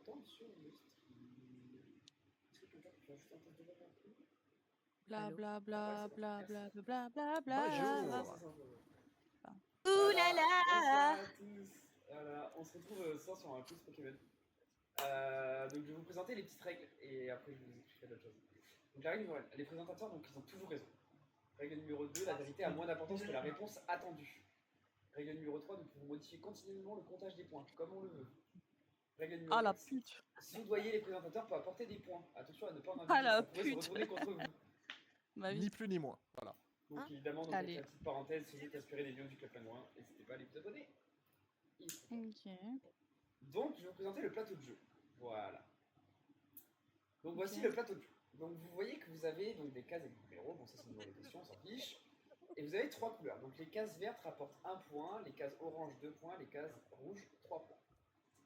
temps sur le stream. Est-ce que quelqu'un peut ajouter un test de voix un peu? Bla Allô? bla bla Ouais, bla c'est bla bon, bla bla Bonjour. bla. Ouh là Bonsoir là. à tous. Voilà, on se retrouve ce soir sur un quiz Pokémon. Donc je vais vous présenter les petites règles et après je vous expliquerai d'autres choses. Donc la règle numéro 1, les présentateurs donc, ils ont toujours raison. Règle numéro 2, la vérité a moins d'importance que la réponse attendue. Règle numéro 3, nous pouvons modifier continuellement le comptage des points, comme on le veut. Règle numéro Ah la 4, pute. soudoyer les présentateurs peut apporter des points. Attention à ne pas en Ah abuser, la ça pourrait se pute. retourner contre vous. Ma Ni vie. plus ni moins. Voilà. Donc Hein évidemment, donc, avec Allez. la petite parenthèse, si vous êtes inspiré des vidéos du Club Pingouin, n'hésitez pas à les vous abonner. Ok. Donc je vais vous présenter le plateau de jeu. Voilà. Donc voici Ok. le plateau de jeu. Donc vous voyez que vous avez donc, des cases avec des numéros, bon ça c'est une nouvelle question, on s'en fiche. Et vous avez 3 couleurs. Donc les cases vertes rapportent 1 point, les cases orange 2 points, les cases rouges 3 points.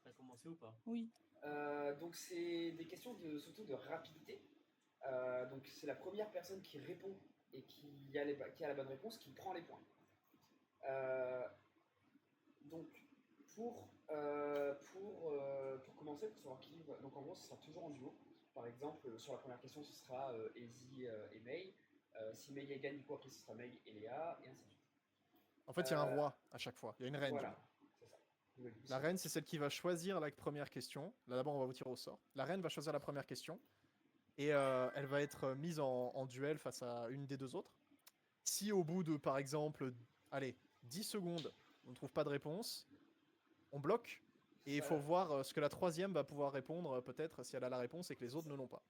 T'as commencé ou pas? Oui. Donc c'est des questions surtout de rapidité. Donc c'est la première personne qui répond et qui a la bonne réponse qui prend les points. Donc pour commencer, pour savoir qui, donc en gros ce sera toujours en duo. Par exemple sur la première question ce sera Easy et May. Si May gagne du coup après ce sera May et Léa et ainsi de suite. En fait, il y a un roi à chaque fois. Il y a une reine. Voilà, c'est ça. La reine, c'est celle qui va choisir la première question. Là, d'abord, on va vous tirer au sort. La reine va choisir la première question. Et elle va être mise en duel face à une des deux autres. Si au bout de, par exemple, allez, 10 secondes, on ne trouve pas de réponse, on bloque. Et il faut voir ce que la troisième va pouvoir répondre, peut-être, si elle a la réponse et que les autres ne l'ont pas.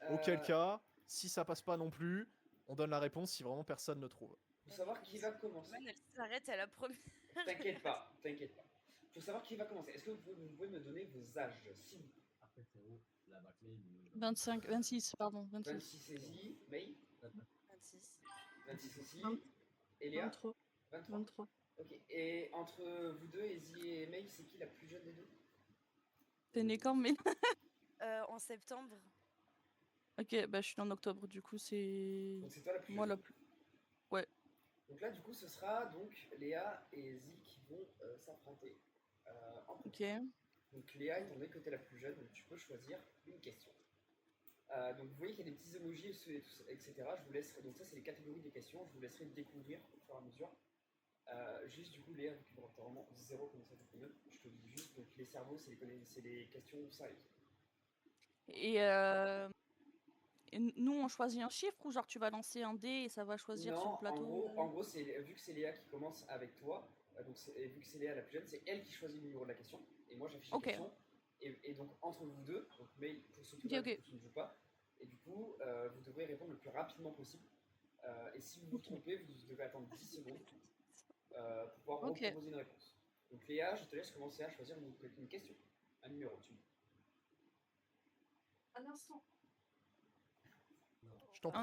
Auquel cas, si ça passe pas non plus, on donne la réponse si vraiment personne ne trouve. Faut savoir qui va commencer. Elle s'arrête à la première. T'inquiète pas, t'inquiète pas. Faut savoir qui va commencer. Est-ce que vous pouvez me donner vos âges, s'il vous plaît? Après, c'est où la bâclée 25, 26, pardon, 26. 26 Easy, May 26. 26 aussi. 20. Et Léa 23. 23. 23. Ok, et entre vous deux, Easy et May, c'est qui la plus jeune des deux? T'es né quand, mais. En septembre. Ok, bah je suis en octobre, du coup c'est. Donc c'est toi la plus Moi jeune. la plus. Ouais. Donc là, du coup, ce sera donc Léa et Easy qui vont s'affronter. Ok. Donc Léa, étant donné que tu es la plus jeune, donc tu peux choisir une question. Donc vous voyez qu'il y a des petits emojis, etc. Je vous laisserai, donc ça c'est les catégories des questions, je vous laisserai découvrir au fur et à mesure. Juste du coup Léa, vu que tu as vraiment zéro connaissance de Pokémon, je te dis juste, donc les cerveaux c'est les questions sérieuses. Et nous on choisit un chiffre ou genre tu vas lancer un dé et ça va choisir sur le Non, plateau? en gros vu que c'est Léa qui commence avec toi, et vu que c'est Léa la plus jeune, c'est elle qui choisit le numéro de la question, et moi j'affiche la question, et donc entre vous deux, donc mais pour ceux qui ne jouent pas, et du coup vous devrez répondre le plus rapidement possible, et si vous vous trompez, vous devez attendre 10 secondes pour pouvoir reproposer une réponse. Donc Léa, je te laisse commencer à choisir une question, un numéro, tu me dis. Un instant. Je t'en prie.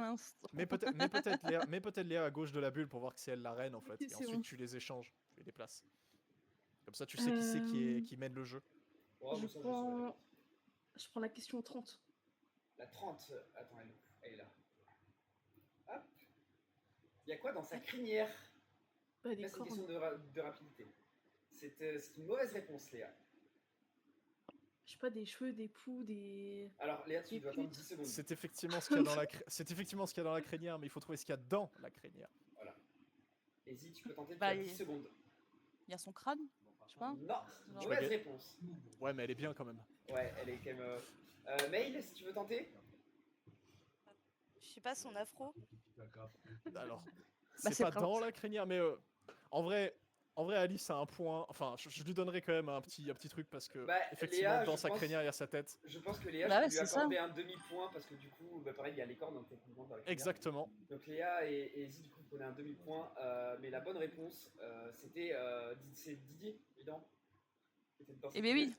Mais peut-être Léa à gauche de la bulle pour voir que c'est elle la reine en fait. Et ensuite tu les échanges, tu les déplaces. Comme ça tu sais qui c'est qui mène le jeu. Oh, je prends la question 30. La 30, attends, elle est là. Hop. Il y a quoi dans sa crinière? Bah, là, c'est une question de rapidité. C'est une mauvaise réponse, Léa. Je sais pas, des cheveux, des poux, des... Alors, Léa, tu dois attendre 10 secondes. C'est effectivement ce qu'il y a dans la crinière, mais il faut trouver ce qu'il y a dans la crinière. Voilà. Easy, tu peux tenter de faire 10 secondes. Il y a son crâne? Je sais pas. Non, mauvaise réponse. Ouais, mais elle est bien quand même. Ouais, elle est quand même... Mail, si tu veux tenter? Je sais pas, son afro. Alors, c'est pas dans la crinière, mais en vrai, Alice a un point. Enfin, je lui donnerai quand même un petit truc parce que effectivement, Léa, dans sa crinière, il y a sa tête. Je pense que Léa, je peux lui accorder un demi-point parce que du coup, pareil, il y a les cornes dans techniquement dans la crinière. Exactement. Donc Léa et Easy, du coup, prenaient un demi-point. Mais la bonne réponse, c'était Didier, évidemment. Eh bien oui,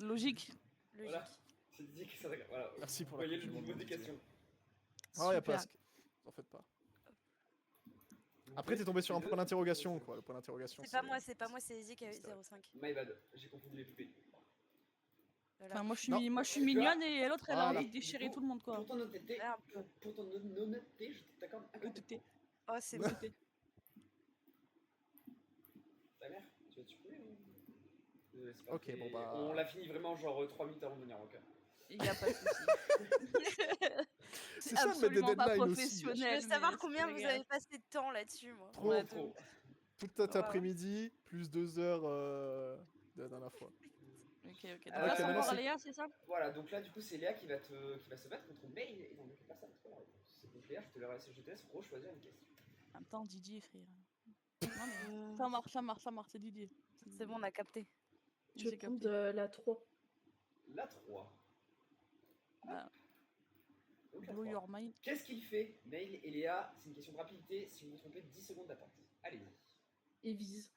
logique. Voilà, c'est Didier qui s'en voilà. Merci pour la voyez le niveau des questions. Ah, y a pas. Vous en faites pas. Après, t'es tombé sur un point d'interrogation, quoi. Le point d'interrogation. C'est pas moi, c'est Easy qui a eu 0,5. My bad, j'ai confondu les poupées. Voilà. Enfin, moi je suis mignonne et l'autre elle a envie de déchirer tout le monde, quoi. Pour ton honnêteté, je t'accorde un point. Oh, c'est bon. Ta mère, tu vas te supprimer ou... C'est pas Ok, très- bon, bah. On l'a fini vraiment genre 3 minutes avant de venir, ok. Il n'y a pas de souci. C'est ça de mettre des absolument pas deadlines aussi. Je professionnel. veux savoir mais combien c'est vous légal. avez passé de temps là-dessus, moi. Trop, Ouais, Trop. Toute cet Voilà. après-midi, plus 2 heures de la dernière fois. Ok, ok. Donc Ok, là, c'est maintenant, encore c'est- Léa, c'est ça? Voilà, donc là, du coup, c'est Léa qui va se battre contre Mail, et donc personne n'a trouvé la réponse. Donc Léa, je te laisse rechoisir une question. En même temps, Didier, frère. Non, mais ça marche, c'est Didier. C'est bon, on a capté. Je vais J'ai prendre capté. la 3. La 3. Bah, Donc, la blow 3. your mind. Qu'est-ce qu'il fait, Mail et Léa? C'est une question de rapidité. Si vous vous trompez, 10 secondes d'attente. Allez-y. Et vise.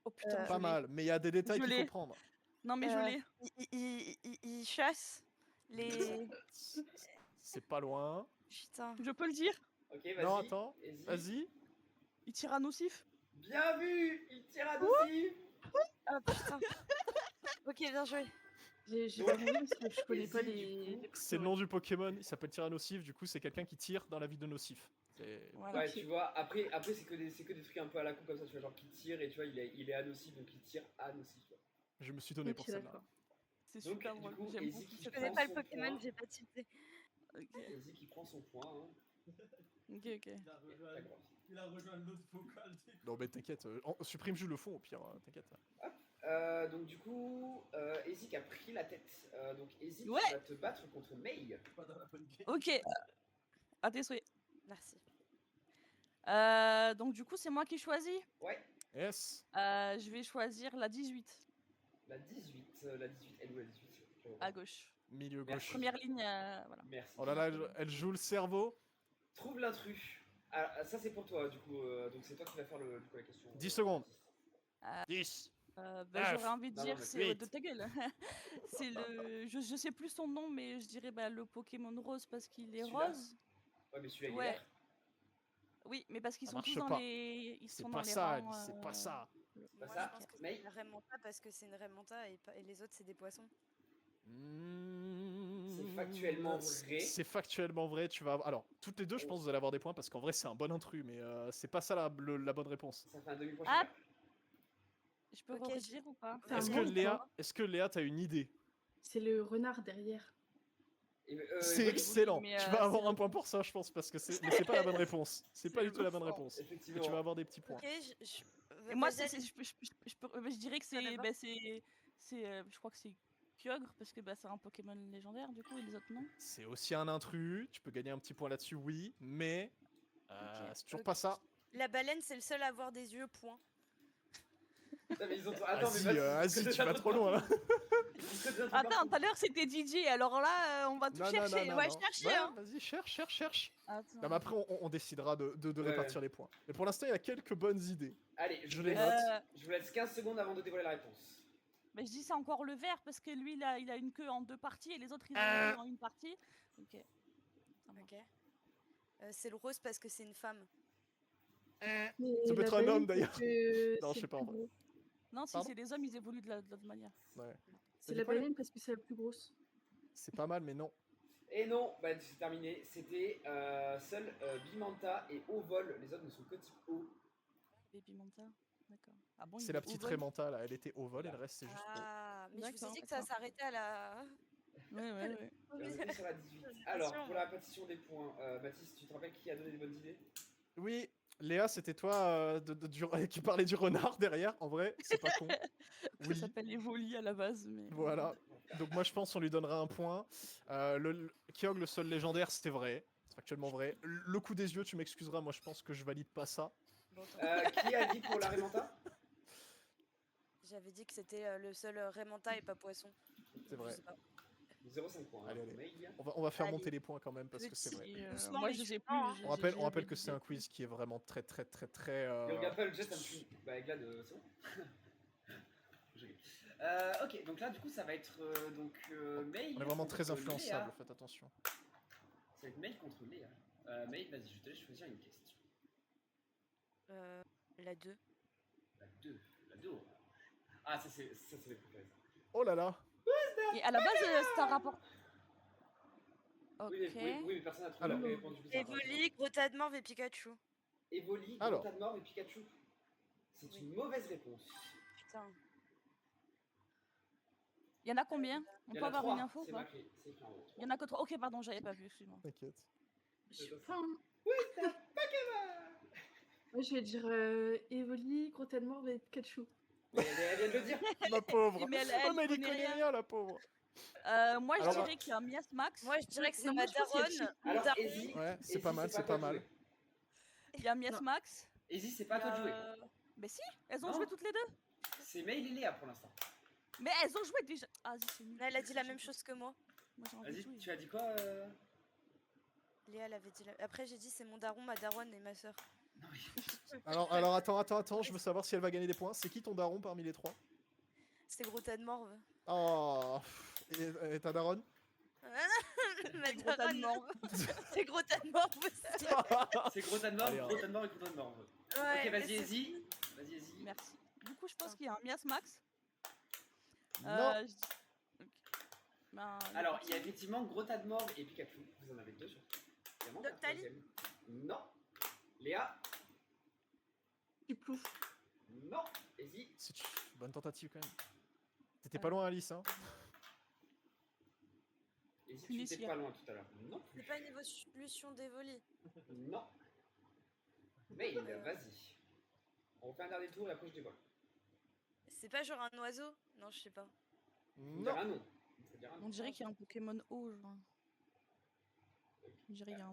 Oh putain, Pas je l'ai. mal, mais il y a des détails Je qu'il faut l'ai. prendre. Non, mais je Euh, l'ai. il chasse les. C'est pas loin. Putain. Je peux le dire. Ok, vas-y. Non, attends, Vas-y. vas-y. Il tire à nocif. Bien vu. Il tire à nocif. Ah putain. Ok, bien joué. J'ai pas compris parce que je connais pas Vas-y, les. du coup. les C'est le prénoms. nom du Pokémon, il s'appelle Tyrannosif, du coup c'est quelqu'un qui tire dans la vie de Nocif. Voilà. Ouais, Ok. tu vois, après c'est que des trucs un peu à la con comme ça, tu vois, genre qui tire et tu vois, il est à nocif, donc il tire à nocif. Tu vois. Je me suis donné pour Ok, celle-là. d'accord. C'est Donc, super du drôle. coup, J'aime Easy beaucoup qui Je cette connais prend pas le son Pokémon, point. j'ai pas tilté. Ok, Easy qui prend son point. Hein. ok. D'accord. Il a rejoint l'autre vocal. Non mais t'inquiète, supprime juste le fond au pire, t'inquiète. Donc du coup, Ezik a pris la tête. Donc Ezik Ouais. va te battre contre Mei. Pas dans la bonne game. Ok. À tes souhaits. Merci. Donc du coup, c'est moi qui choisis. Ouais, Yes. Je vais choisir la 18. la 18. La 18, elle est où la 18? Je vois pas. À gauche. Milieu Merci. gauche. Première ligne, voilà. Merci. Oh là là, elle joue le cerveau. Trouve l'intrus. Ah, ça c'est pour toi, du coup. Donc c'est toi qui vas faire du coup, la question. 10 secondes. Euh, 10. J'aurais Neuf. envie de Non, dire, mais c'est huit. de ta gueule. C'est le, je sais plus son nom, mais je dirais le Pokémon rose parce qu'il est Celui-là rose. Ouais, mais celui-là il est Ouais. vert. Oui, mais parce qu'ils Ça sont tous marche dans pas. les, ils C'est sont pas dans les ça, rangs. c'est pas ça. Bah, Moi, ça, je pense que mais- c'est une Raimanta parce que c'est une Raimanta et les autres, c'est des poissons. C'est factuellement vrai. C'est factuellement vrai. Tu vas. Alors, toutes les deux, je pense que vous allez avoir des points parce qu'en vrai, c'est un bon intrus, mais c'est pas ça la bonne réponse. Ça fait un demi-point Ah, chacun. Je peux Ok, redire ou pas? C'est un Est-ce que monde, Léa, quoi. t'as une idée? C'est le renard derrière. Et, C'est oui, excellent. mais, Tu vas c'est avoir le- un point pour ça, je pense, parce que mais c'est pas la bonne réponse. C'est pas C'est du tout la bonne le réponse. Mais effectivement. tu vas avoir des petits points. Ok, Et moi, vas-y, je dirais que c'est, d'abord. je crois que c'est Kyogre parce que c'est un Pokémon légendaire du coup et les autres non. C'est aussi un intrus. Tu peux gagner un petit point là-dessus, oui, mais Ok. c'est toujours Ok. pas ça. La baleine, c'est le seul à avoir des yeux, point. Putain, mais ils ont... Attends, mais Vas-y, tu vas trop loin. Attends, tout à l'heure c'était DJ, alors là on va tout chercher. on va chercher, Ouais, hein. Vas-y, cherche. Attends. Non, mais après, on décidera de Ouais. répartir les points. Mais pour l'instant, il y a quelques bonnes idées. Allez, Je vous les laisse- note. Je vous laisse 15 secondes avant de dévoiler la réponse. Mais je dis c'est encore le vert parce que lui il a une queue en 2 parties et les autres ils ont une queue en une partie. Ok. Ça marche. Ok. C'est le rose parce que c'est une femme. Mais Ça peut la être un baleine, homme, d'ailleurs. parce que Non, c'est je sais pas, le en plus vrai. gros. Non, si Pardon c'est les hommes ils évoluent de l'autre manière. Ouais. C'est dit la quoi, baleine parce que c'est la plus grosse. C'est pas mal, mais non. Et non, bah c'est terminé. C'était seul Bimanta et Ovol. Les autres ne sont que type O. Baby Manta. D'accord. Ah bon, il C'est est la au petite vol. Raymanta, là. Elle était au vol et le reste, c'est juste O. Ah, mais je vous ai D'accord, dit que ça d'accord. s'arrêtait à la. Ouais. On est sur la 18. Alors, pour la répartition des points, Mathis, tu te rappelles qui a donné des bonnes idées? Oui, Léa, c'était toi qui parlait du renard derrière. En vrai, c'est pas con. Ça Oui, s'appelle les volis à la base, mais. voilà. Donc moi, je pense qu'on lui donnera un point. Kyogre, le seul légendaire, c'était vrai. C'est factuellement vrai. Le coup des yeux, tu m'excuseras. Moi, je pense que je valide pas ça. Bon, tant pis. Qui a dit pour la Raymanta? J'avais dit que c'était le seul Raimanta et pas poisson. C'est vrai. Je sais pas. 0,5 points. Allez, hein, allez. Mail. On va faire Allez. monter les points quand même parce que c'est vrai. Et, Doucement, moi mais je je sais sais plus. pas, hein. On rappelle que c'est un quiz qui est vraiment très. Et on regarde pas le jet, ça me tue. Bah, Glad, c'est bon. Joli. Ok, donc là, du coup, ça va être Mail. On est vraiment très contre influençable, Léa. faites attention. Ça va être Mail contre Léa. Mail, vas-y, je te laisse choisir une question. La 2. La 2. La 2 orange. Ah, ça, c'est les préférés. Oh là là. Et à la base, c'est un rapport. Ok. Oui, mais personne n'a trouvé Alors. la réponse du coup. ça va pas. Evoli, Grota de Morve et Pikachu. Evoli, Alors. Grota de Mort et Pikachu. C'est Oui. une mauvaise réponse. Putain. Il y en a combien? On Il y peut en a avoir 3. une info ou C'est pas? marqué. C'est écrit en haut. Il y en a que 3. Ok, pardon, j'avais pas vu, excuse-moi. T'inquiète. Je sais pas. Hein. Moi, je vais dire Evoli, Grottenmorve et Pikachu. Mais elle vient de le dire. La pauvre. Mais elle, Oh, mais elle y connaît connaît rien. rien, la pauvre. Moi, je Alors, dirais qu'il y a un Miasmax. Moi, je dirais que c'est Non, ma moi, je pense qu'il y a daronne. Chico. Alors, daron. Easy. Ouais, c'est Easy, pas mal, c'est toi pas de mal. jouer. Il y a Miasmax. Easy, c'est pas à toi de jouer. Mais si, elles ont Non. joué toutes les deux. C'est Mail et Léa pour l'instant. Mais elles ont joué déjà. Ah, vas-y, c'est nul. Elle a dit la même chose que moi. Moi, j'ai envie de Vas-y, jouer. tu as dit quoi Léa, elle avait dit Après, j'ai dit c'est mon daron, ma daronne et ma soeur. Non, mais... Alors, attends, je veux savoir si elle va gagner des points. C'est qui ton daron parmi les 3? C'est Grottenmorve. Oh. Et ta daronne? Ma Gros tas de daronne. morve. C'est Grottenmorve aussi. C'est Grottenmorve, Allez, Grottenmorve et Grottenmorve. Ouais, Ok, mais vas-y, c'est- Easy. Vas-y, Easy. Merci. Du coup, je pense qu'il y a un Miasmax. Non. Je dis- ok. Ben, Alors, il y a effectivement Grottenmorve et Pikachu. Vous en avez 2 sur 3. Il y en manque un Doctali troisième. Non. Léa. Tu plouf. Non. Easy. Bonne tentative quand même. T'étais pas loin, Alice, hein? Easy, tu Punition. étais pas loin tout à l'heure. Non. C'est pas une évolution d'Evoli. Non. Mail, vas-y. On fait un dernier tour et après je dévoile. C'est pas genre un oiseau? Non, je sais pas. Faut dire Non. un nom. Faut dire un nom. On dirait qu'il y a un Pokémon eau, genre. On dirait qu'il y a un.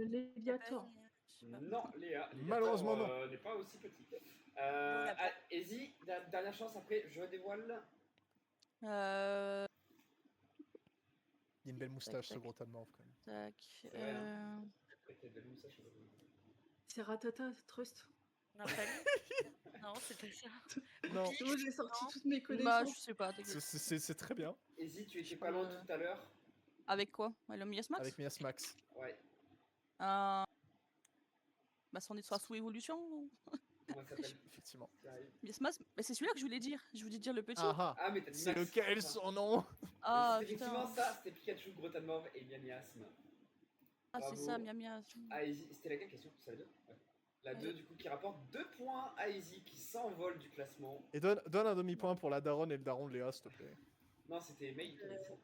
Léviator. Je sais pas. Non, Léa. Malheureusement, Léa, n'est pas aussi petit. d'accord. Easy, dernière chance, après je dévoile. Euh. Il y a une belle moustache, ce tac. gros tas de morve quand même. Tac. C'est vrai, Après, t'as de la moustache, C'est Ratata, Trust. Non, pas lui. Non, c'est pas ça. Non, Pique, Moi, j'ai sorti non. toutes mes Bah, connaissances. je sais pas. t'inquiète. c'est très bien. Easy, tu étais pas loin tout à l'heure. Avec quoi? Ouais, le Miasmax? Avec Miasmax. Ouais. Bah, c'en est soit sous évolution ou... Comment ça s'appelle Effectivement. Ça arrive. Miasmax? Bah, c'est celui-là que je voulais dire. Je voulais dire le petit. Ah Ah, mais t'as dit c'est Max. lequel Enfin, son nom? Ah, c'est effectivement putain. ça, c'était Pikachu, Grottenmorve et Miasme. Ah, c'est Bravo. ça, Miamia. Ah, Easy, c'était laquelle question? C'est la 2? Ouais. La 2, Ouais. du coup, qui rapporte 2 points à Easy, qui s'envole du classement. Et donne un demi-point pour la daronne et le daron de Léa, s'il te plaît. Non, c'était Mail.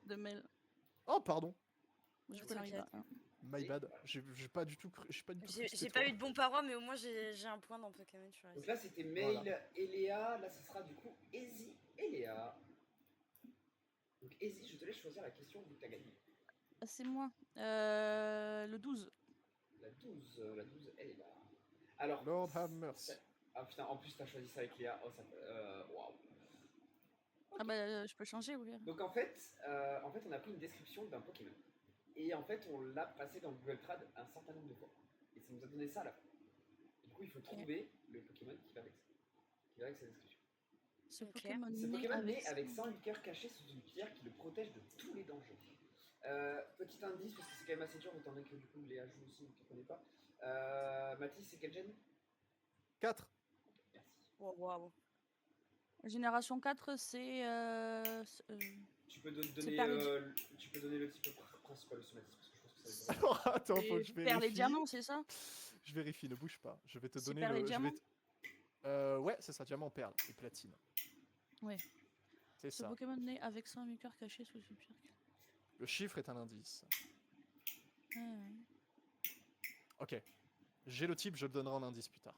De mail. Oh, pardon. Je C'est peux arriver ok. à un. My bad. J'ai pas du tout cru. J'ai pas du tout cru que J'ai c'était pas toi. eu de bons parois, mais au moins j'ai un point dans Pokémon. Je suis Donc restée. là, c'était Mail Voilà. et Léa. Là, ce sera du coup Easy et Léa. Donc, Easy, je te laisse choisir la question vu que t'as gagné. Ah, c'est moi. Le 12. La 12, elle est là. Alors. Lord have mercy. Ah putain, en plus, t'as choisi ça avec Léa. Oh, ça fait. Waouh. Ah bah, je peux changer, oui. Donc en fait, on a pris une description d'un Pokémon. Et en fait, on l'a passé dans Google Trad un certain nombre de fois. Et ça nous a donné ça à la fin. Et du coup, il faut trouver le Pokémon qui va avec ça. Qui va avec sa description. Ce Ok. Pokémon Ce né Pokémon avec naît avec ça. 100 liqueurs cachées sous une pierre qui le protège de tous les dangers. Petit indice, parce que c'est quand même assez dur, étant donné que du coup Léa joue aussi, donc tu ne connais pas. Mathis, c'est quel gène? 4. Merci. Wow, wow. Génération 4, c'est. Tu peux donner le type principal aussi, Mathis, parce que je pense que ça va être Alors attends, faut que je Perd les vérifie. diamants, c'est ça? Je vérifie, ne bouge pas. Je vais te C'est donner perle et le. Je vais diamant ouais, c'est ça, diamant, perle et platine. Ouais. C'est Ce ça. Pokémon né avec 100 liqueurs cachées sous une pierre. Le chiffre est un indice. Ah, ouais. Ok. J'ai le type, je le donnerai en indice plus tard.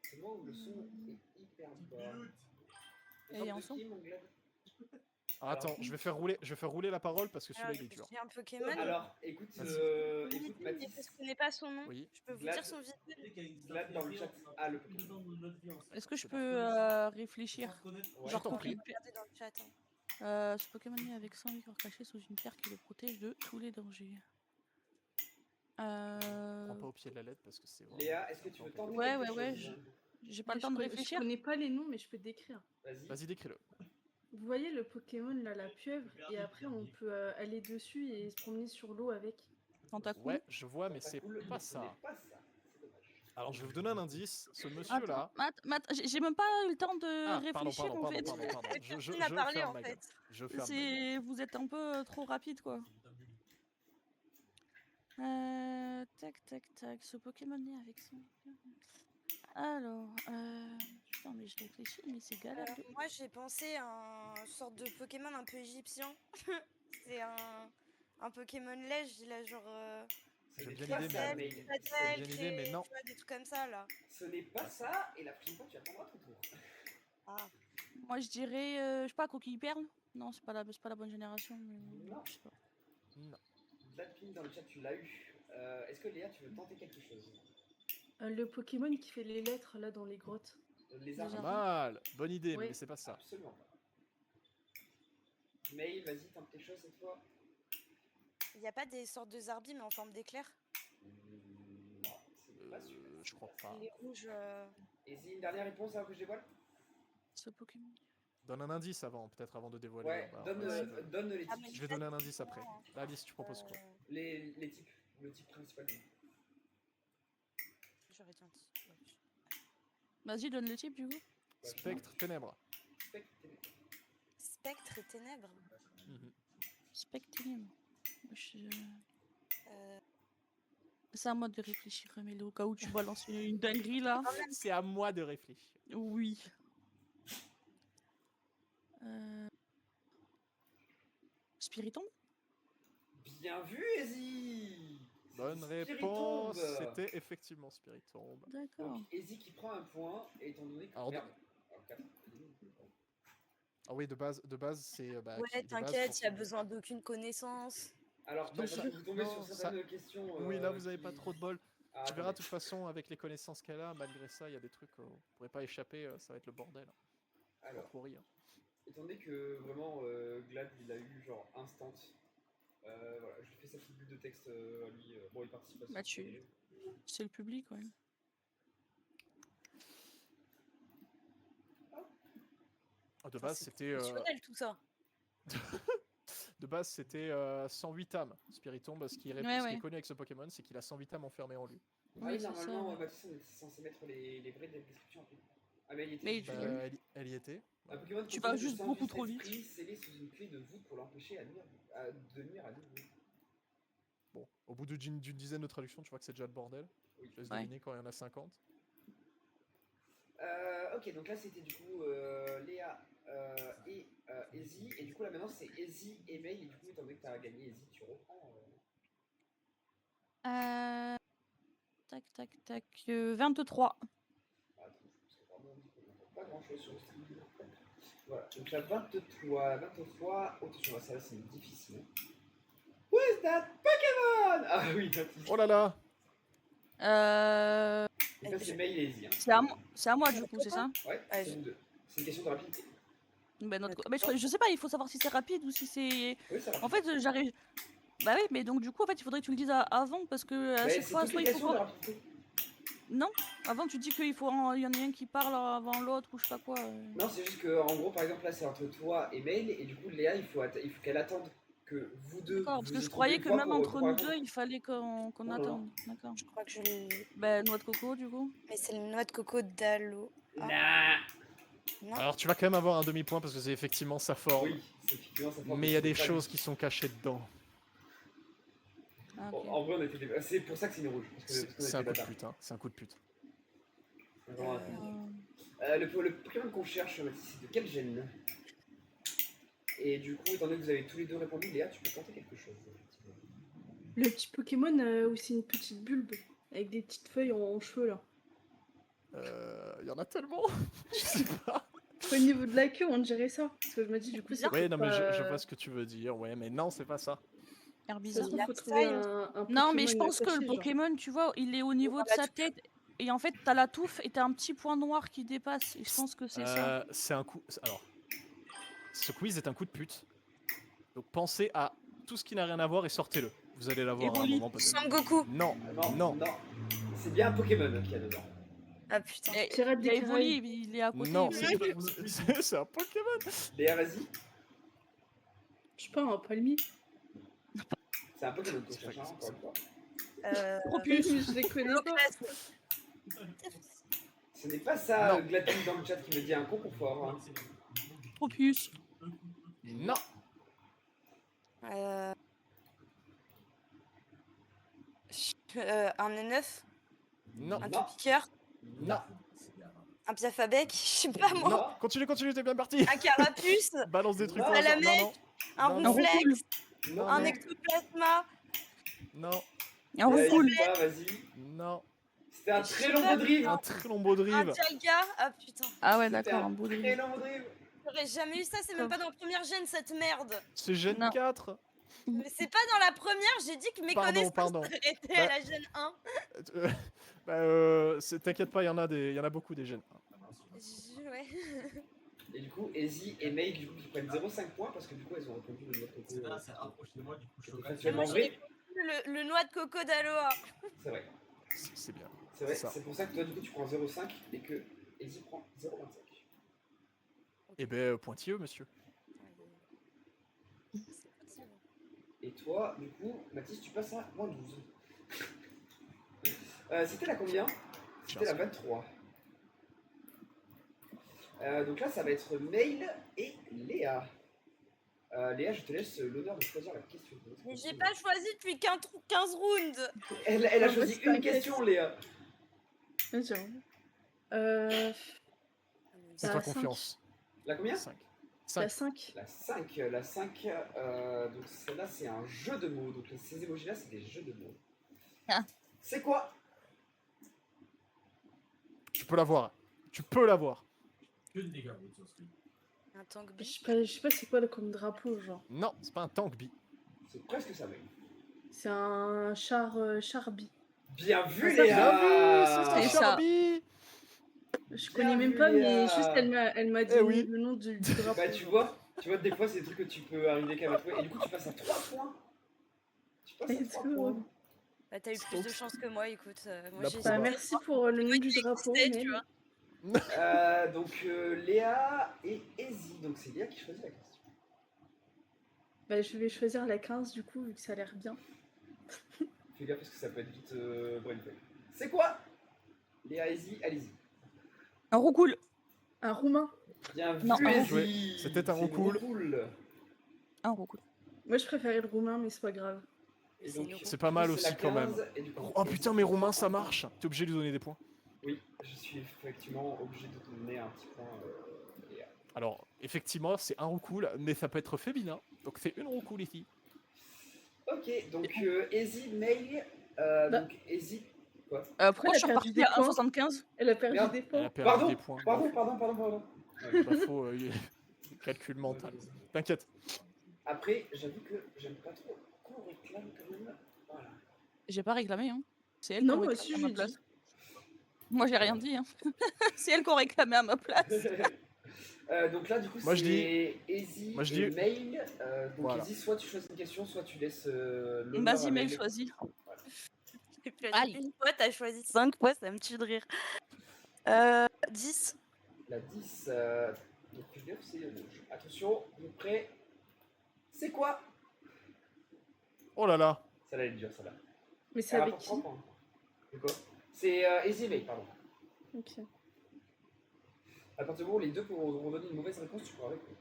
C'est moi où le son est hyper bas. Et en son mon Glad. Alors, attends, je vais faire rouler la parole parce que celui-là Alors, il est dur. j'ai un Pokémon. Alors, écoute, Vas-y. écoute mais Mathis, parce que je connais pas son nom. Oui. Je peux vous Glad. dire son visuel. Glad dans le chat. Ah, le Pokémon. Est-ce que je peux réfléchir? Ouais. Je t'en prie. Regardez dans le chat. Hein. Ce Pokémon né avec 100 liqueurs cachées sous une pierre qui le protège de tous les dangers. Prends pas au pied de la lettre parce que c'est. vraiment- Léa, est-ce que tu veux tenter Ouais, quelque ouais, chose? J'ai pas le Je temps de connais- réfléchir. Je connais pas les noms, mais je peux décrire. Vas-y. Vas-y, décris-le. Vous voyez le Pokémon là, la pieuvre, et après on peut aller dessus et se promener sur l'eau avec. Tentacool. Ouais, je vois, mais c'est Cool, pas ce n'est ça. pas ça. C'est dommage. Alors, je vais vous donner un indice. Ce monsieur-là. J'ai même pas eu le temps de Ah, réfléchir pardon. en fait. Je Il a parlé ferme en ma gueule. fait. Je ferme. ma gueule. Vous êtes un peu trop rapide quoi. Tac. Ce Pokémon né avec son. Alors. Putain, mais je réfléchis, mais c'est galère. Moi, j'ai pensé à une sorte de Pokémon un peu égyptien. C'est un Pokémon lèche, là, genre. Ce J'aime n'est bien pas l'idée, ça, mais- Mail. J'aime bien l'idée, mais non. Tu vois, des trucs comme ça, là. Ce n'est pas ça, et la prochaine fois, tu attendras ton tour. Ah. Moi, je dirais, je sais pas, Coquille Perle. Non, c'est pas la bonne génération. Mais... Non. je sais pas. Non. Vladpin, dans le chat, tu l'as eu. Est-ce que Léa, tu veux tenter quelque chose? Le Pokémon qui fait les lettres là dans les grottes. Les Déjà. arbres? Mal. Bonne idée, Oui. mais c'est pas ça. Absolument pas. Mail, vas-y, tente quelque chose cette fois. Il n'y a pas des sortes de Zarbi, mais en forme d'éclair? Non, c'est pas sûr. Je crois pas. Les rouges. Et si une dernière réponse avant que je dévoile? Ce Pokémon. Donne un indice avant, peut-être avant de dévoiler. Ouais, Bah, donne, on va essayer de- donne les Ah, types. mais Je vais donner un indice c'est après. bon, hein. Là, Alice, tu proposes quoi? Les types. Le type principal. J'aurais dit un petit. Ouais. Vas-y, donne le type du coup. Spectre ténèbres. Spectre et ténèbres. Mhm. Spectrum. Euh, C'est à moi de réfléchir, mais au cas où tu balances une dinguerie là. C'est à moi de réfléchir. Oui. Spiritombe. Bien vu, Ezzy. Bonne C'était réponse. Spiritombe. C'était effectivement Spiritombe. D'accord. Donc, Ezzy qui prend un point, et étant donné que... Alors, Merde. Alors, quatre. Ah oui, de base, c'est. Bah, Ouais, de base, t'inquiète, il y a pour- besoin d'aucune connaissance. Alors, Non, parce ça- que vous tombez non, sur ça- certaines questions... Oui, là, vous avez qui- pas trop de bol. Ah, Tu verras, de attendez. toute façon, avec les connaissances qu'elle a, malgré ça, il y a des trucs. Vous pourrez pas échapper, ça va être le bordel. Pas Alors, trop rire. étant donné que vraiment Glad il a eu genre instant, voilà, je lui fais sa petite bulle de texte à lui. Bon, il participe à ce Bah, tu- C'est le public, ouais. Ah, de Enfin, base, c'est c'était. professionnel, tout ça. De base, c'était 108 âmes. Spiritombe, ce qui est, Ouais, ce qui ouais. est connu avec ce Pokémon, c'est qu'il a 108 âmes enfermées en lui. Ah Oui, oui, c'est normalement, ça. Mathis, on était censé mettre les vraies descriptions après. Ah, mais il était Mais juste tu- Bah, là. elle y était. Un Pokémon Tu possède vas le juste sang beaucoup du trop vite. esprit scellé sous une clé de voûte pour l'empêcher de nuire à nouveau. Bon, au bout d'une dizaine de traductions, tu vois que c'est déjà le bordel. Oui. Je laisse Ouais. deviner quand il y en a 50. Ok, donc là c'était du coup Léa et Ezzy, et du coup là maintenant c'est Ezzy et Mail, et du coup étant donné que t'as gagné Ezzy, tu reprends. Tac, tac, tac. 23. Attends, parce que vraiment on n'entend pas grand chose sur le stream. Voilà, donc là 23, attention, ça c'est difficile. Who is that Pokémon? Ah oui, Mathis. Oh là là! Donc là c'est Mail et Ezzy. Hein. C'est à moi du coup, c'est ça? Ouais, Ouais, c'est nous deux. C'est une question de rapidité. Ben, mais je sais pas, il faut savoir si c'est rapide ou si c'est. Oui, ça va. En fait, j'arrive. Bah oui, mais donc du coup, en fait, il faudrait que tu le dises avant parce que à Mais chaque c'est fois, toutes soit les il questions faut. de rapidité. Non, avant tu dis qu'il faut, il y en a un qui parle avant l'autre ou je sais pas quoi. Non, c'est juste que en gros, par exemple, là c'est entre toi et Mail, et du coup, Léa, il faut qu'elle attende que vous deux. D'accord, parce vous que y je croyais trouviez que une même fois entre pour nous répondre. deux, il fallait qu'on Non, attende. D'accord. Je crois que je l'ai. Ben, noix de coco du coup. Mais c'est le noix de coco d'Alo. Nah. Non. Alors, tu vas quand même avoir un demi-point parce que c'est effectivement sa forme. Oui, c'est effectivement ça. Mais il y a des choses qui sont cachées dedans. Ah, Bon, ok. en vrai, on était c'est pour ça que c'est une rouge. Parce C'est qu'on c'est un était coup de bâtards. pute, hein. C'est un coup de pute. Vraiment un coup de Euh, pute. Le Pokémon qu'on cherche, Mathis, c'est de quel gène? Et du coup, étant donné que vous avez tous les deux répondu, Léa, tu peux tenter quelque chose. Effectivement. Le petit Pokémon où c'est une petite bulbe avec des petites feuilles en cheveux là. Il y en a tellement. Je sais pas. Au niveau de la queue, on dirait ça. Parce que je me dis, du coup, c'est. Ouais, non, mais je pas- vois ce que tu veux dire. Ouais, mais non, c'est pas ça. Air Ça bizarre. se trouve, La faut trouver taille. un Non, mais Pokémon je pense que le attaché, genre. Pokémon, tu vois, il est au niveau de la sa touffe. tête. Et en fait, t'as la touffe et t'as un petit point noir qui dépasse. Et je pense que c'est ça. C'est un coup. Alors, ce quiz est un coup de pute. Donc pensez à tout ce qui n'a rien à voir et sortez-le. Vous allez l'avoir à un Evoli. moment peut-être. Son Goku. Non, Ah, non, C'est bien un Pokémon qu'il y a dedans. Ah putain. Et- Pirate Il y a des Evoli, Caraïbes. il est à côté. non, Evoli. c'est un Pokémon. Léa, vas-y. Je sais pas, un palmier. C'est un Pokémon qu'on cherche, hein, encore une fois. Propulse. Je les connais pas. Locust. Ce n'est pas ça, Non. Gladys dans le chat qui me dit un concours. Hein. Propulse. Non. Un E9. Non. Un Non. tout piqueur. Non. Un piaf à bec, je sais pas moi. Non, continue, t'es bien parti. Un carapuce, Balance des trucs. Non, au hasard. Salamèche, Non, un non, Un ronflex, roucoule. Non, un non. ectoplasma. non, Un roucoule. Pas, vas-y. non. C'était un Je très sais long pas, baudrive. Un très long beau Un drive. Dialga. Ah putain. Ah ouais, C'était d'accord, un un beau très drive. long baudrive. J'aurais jamais eu ça, c'est même pas dans la première gêne cette merde. C'est Gen Non. 4. Mais c'est pas dans la première, j'ai dit que mes Pardon, connaissances pardon. s'arrêtaient Bah- à la gêne 1. T'inquiète pas, il y en a beaucoup des Gen. Ouais. Et du coup, Ezzy et May, du coup, qui prennent 0,5 points parce que du coup, elles ont répondu le noix de C'est coco. là, c'est rapproché de moi, du coup, je suis au C'était calme. factuellement Moi, vrai. Le noix de coco d'Aloha. C'est vrai. C'est bien. C'est vrai. C'est ça. C'est pour ça que toi, du coup, tu prends 0,5 et que Ezzy prend 0,25. Eh ben, pointilleux, monsieur. Et toi, du coup, Mathis, tu passes à moins 12. C'était la combien? C'était la 23. Donc là, ça va être Mail et Léa. Léa, je te laisse l'honneur de choisir la question. Mais j'ai pas choisi depuis 15 rounds. Elle a Ah, choisi bah, une t'inquiète. question, Léa. Fais-toi confiance. La combien? 5. La 5. La 5. La 5, donc celle-là, c'est un jeu de mots. Donc ces émojis-là, c'est des jeux de mots. Ah. C'est quoi? Tu peux l'avoir. Tu peux l'avoir. Que de dégâts, vous, sur ce truc. Un tank Je biche. sais pas c'est quoi comme drapeau, genre. Non, c'est pas un tank bi. C'est presque ça, même. C'est un charbi. Bien vu, Ah, ça, Léa. C'est C'est ça. Charby. Je Bien connais même vu, pas, Léa. mais juste elle m'a dit oui. le nom du drapeau. Bah tu vois, des fois c'est des trucs que tu peux arriver qu'à trouver. Et du coup tu passes à 3 points. Tu passes à Let's 3 go. points. Bah t'as eu plus de chance que moi, écoute. Moi La j'ai Bah, Bah, merci pour le nom du drapeau. existait, tu mais- vois. Donc Léa et Ezzy. Donc c'est Léa qui choisit la question. Bah, je vais choisir la 15 du coup, vu que ça a l'air bien. Fais gaffe parce que ça peut être vite brain fuck. C'est quoi? Léa, Ezzy, allez-y. Un roucoule. Un roumain. Bien vu, Non, Ezzy. C'était un C'est une roucoule. roucoule. Un roucoule. Moi je préférais le roumain, mais c'est pas grave. Et C'est donc, une C'est pas mal du coup, c'est aussi la quand même. 15, et du coup, Oh Ezzy putain, mais choisit Romain, la ça 15. marche. T'es obligé de lui donner des points. Oui, je suis effectivement obligé de te donner un petit point, Léa. Alors, effectivement, c'est un roucoule, mais ça peut être féminin. Donc c'est une roucoule ici. Ok, donc Ezzy, May. Bah. Donc Ezzy. Quoi? Pourquoi elle je a suis perdu repartie des à points. 1,75? Elle a perdu Merde. des Elle points. a perdu Pardon, des points. pardon. Bah, faut calcul mental. T'inquiète. Après, j'avoue que j'aime pas trop qu'on réclame quand même. Voilà. J'ai pas réclamé, hein. C'est elle Non, qui moi a aussi réclamé à j'ai ma place. dit. Moi, j'ai rien dit, hein. C'est elle qui a réclamé à ma place. Donc là, du coup, Moi, je c'est Ezzy moi, je et dis- Mail. Donc Voilà. Ezzy, soit tu choisis une question, soit tu laisses l'honneur Vas-y, à Mail, Mail. choisis. J'ai choisi Allez. une fois, t'as choisi 5 fois, ça me tue de rire. 10. La 10. Donc fais gaffe, c'est rouge. Attention, vous êtes prêts? C'est quoi? Oh là là. Ça va être dur, ça là. Mais c'est Elle avec rapporte qui 3 points. C'est quoi? C'est Ezzy et Mail, pardon. Ok. À partir du moment où les deux pourront donner une mauvaise réponse, tu pourras répondre.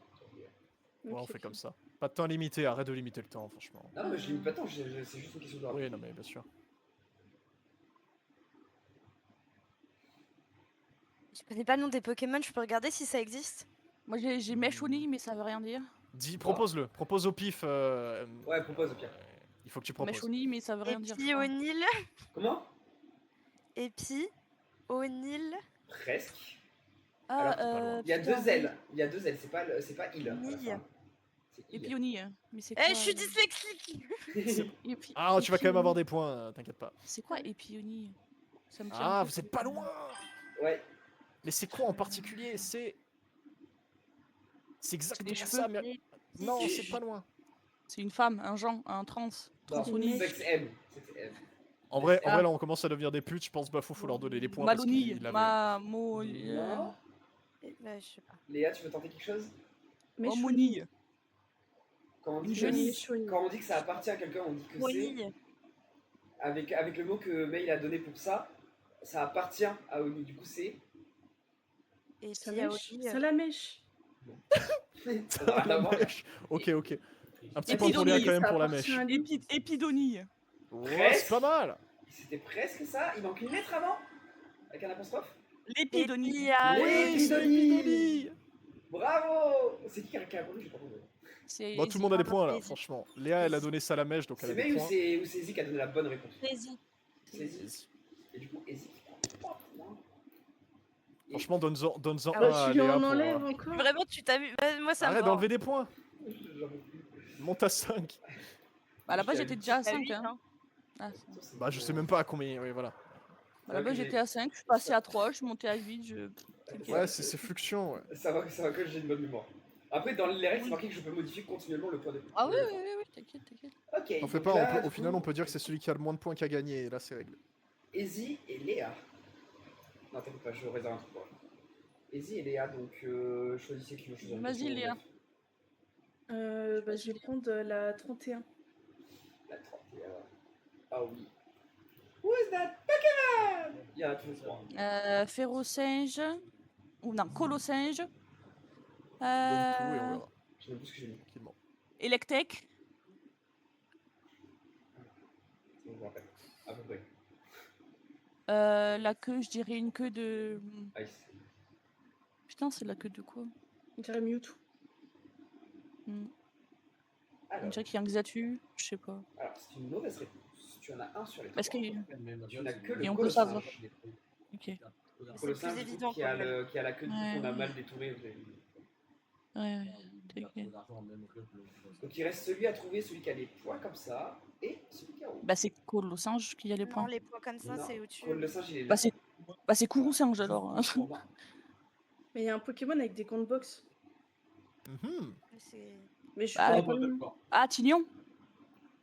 Ouais, on Ok, fait ok. comme ça. Pas de temps limité, arrête de limiter le temps, franchement. Non, mais je limite pas tant, c'est juste une question de Oui, non, mais bien sûr. Je connais pas le nom des Pokémon, je peux regarder si ça existe. Moi, j'ai Meshuni, mais ça veut rien dire. Dis, propose-le. Propose au pif. Ouais, propose au pire. Il faut que tu proposes. Meshuni, mais ça veut rien dire. je Épi crois. O'Neill. Comment? Épi O'Neill. Presque. Ah, Alors, c'est pas loin. Il y a putain, deux L. Il y a deux L, c'est pas il. à la Nille. fin. C'est Et il. puis Oni, mais c'est Eh, quoi je suis dyslexique. Et puis- Ah, tu vas quand même Epioni. avoir des points, t'inquiète pas. C'est quoi Epioni? Ça me tient Ah, un peu vous sur êtes le pas cul. loin. Ouais. Mais c'est quoi en particulier? C'est exactement cheveux. ça, mais... Non, Et- c'est pas loin. C'est une femme, un genre, un trans. Non, Transonique. sexe M. Sexe M. En vrai, Ah. là, on commence à devenir des putes. Je pense, Bafou, faut leur donner les points. parce Maloni, qu'il avait- Mo... Non. Bah, je sais pas. Léa, tu veux tenter quelque chose? Mais Moni. Quand on dit, Johnny. quand on dit que ça appartient à quelqu'un, on dit que c'est. O'Neill. Avec le mot que Mail a donné pour ça, ça appartient à Oni. Du coup, c'est. Et Ça puis à mèche. O'Neill. Ça la mèche. Ça n'a rien à voir. Ok, ok. Un petit Et point puis pour Léa Donnie, quand même ça pour la appartient mèche. à lui. Epidoni. Ouais, c'est pas mal. C'était presque ça. Il manque une lettre avant? Avec un apostrophe? L'épidonie. L'épidonie. Bravo. C'est qui a répondu? J'ai pas compris. C'est Bon, tout le monde a des Easy. points là, Easy. franchement. Léa, elle a donné ça à la mèche, donc elle C'est a des May ou points. c'est Izzy qui a donné la bonne réponse? Easy. C'est Izzy. Et du coup, Izzy qui prend 3 points. Et- Franchement, donne-en Ah, un à tu lui Léa en pour... enlèves encore. Vraiment, tu t'as vu. Moi, ça me Arrête va. d'enlever des points. J'en peux plus. Monte à 5. Bah, là-bas, j'étais déjà à T'as 5. huit, Hein. hein. Ah, Bah, je sais même pas à combien. Oui, voilà. bah, là-bas, j'étais à 5, je suis passé à 3, je suis monté à 8. Ouais, c'est fluctuant, ouais. Ça va que j'ai une bonne mémoire. Après, dans les règles, c'est marqué que je peux modifier continuellement le point de. Ah oui, t'inquiète. Ok. T'en fais donc pas, là, au du final, coup, on peut dire que c'est celui qui a le moins de points qui a gagné, et là, c'est réglé. Izzy et Léa. Non, t'inquiète pas, je réserve un truc pour elle. Izzy et Léa, donc choisissez qui veut choisir. une Vas-y, question, Léa. Bah, je vais prendre la 31. La 31. Ah oui. Who is that Pokémon? Il y en a tous les trois. Férocinge. Ou non, Colosinge. Donne tout et on verra, Je sais même plus ce que j'ai mis. tranquillement. Electek. Je me rappelle. À peu près. La queue, je dirais une queue de. Ice. Putain, c'est la queue de quoi? On dirait Mewtwo. On Alors, dirait qu'il y a un Xatu, je sais pas. c'est une mauvaise réponse. Tu en as un sur les Parce trois. que. Tu n'as que le Et on peut Colossinge. savoir. Ok. Colossinge, plus du coup, évident, qui a, quand le, qui a la queue du coup, Ouais. qu'on a mal détourné. Vous avez vu. Ouais, t'inquiète. Donc il reste celui à trouver, celui qui a les points comme ça, et celui qui a haut. Bah, c'est Colosinge qui a les Non, points. les points comme ça, Non, c'est au-dessus. Le singe, il est Bah, c'est Courroucinge alors. Hein. Non. Mais il y a un Pokémon avec des comptes box. Mhm. C'est- Mais je suis Bah, pas le nom. Ah, Tignon.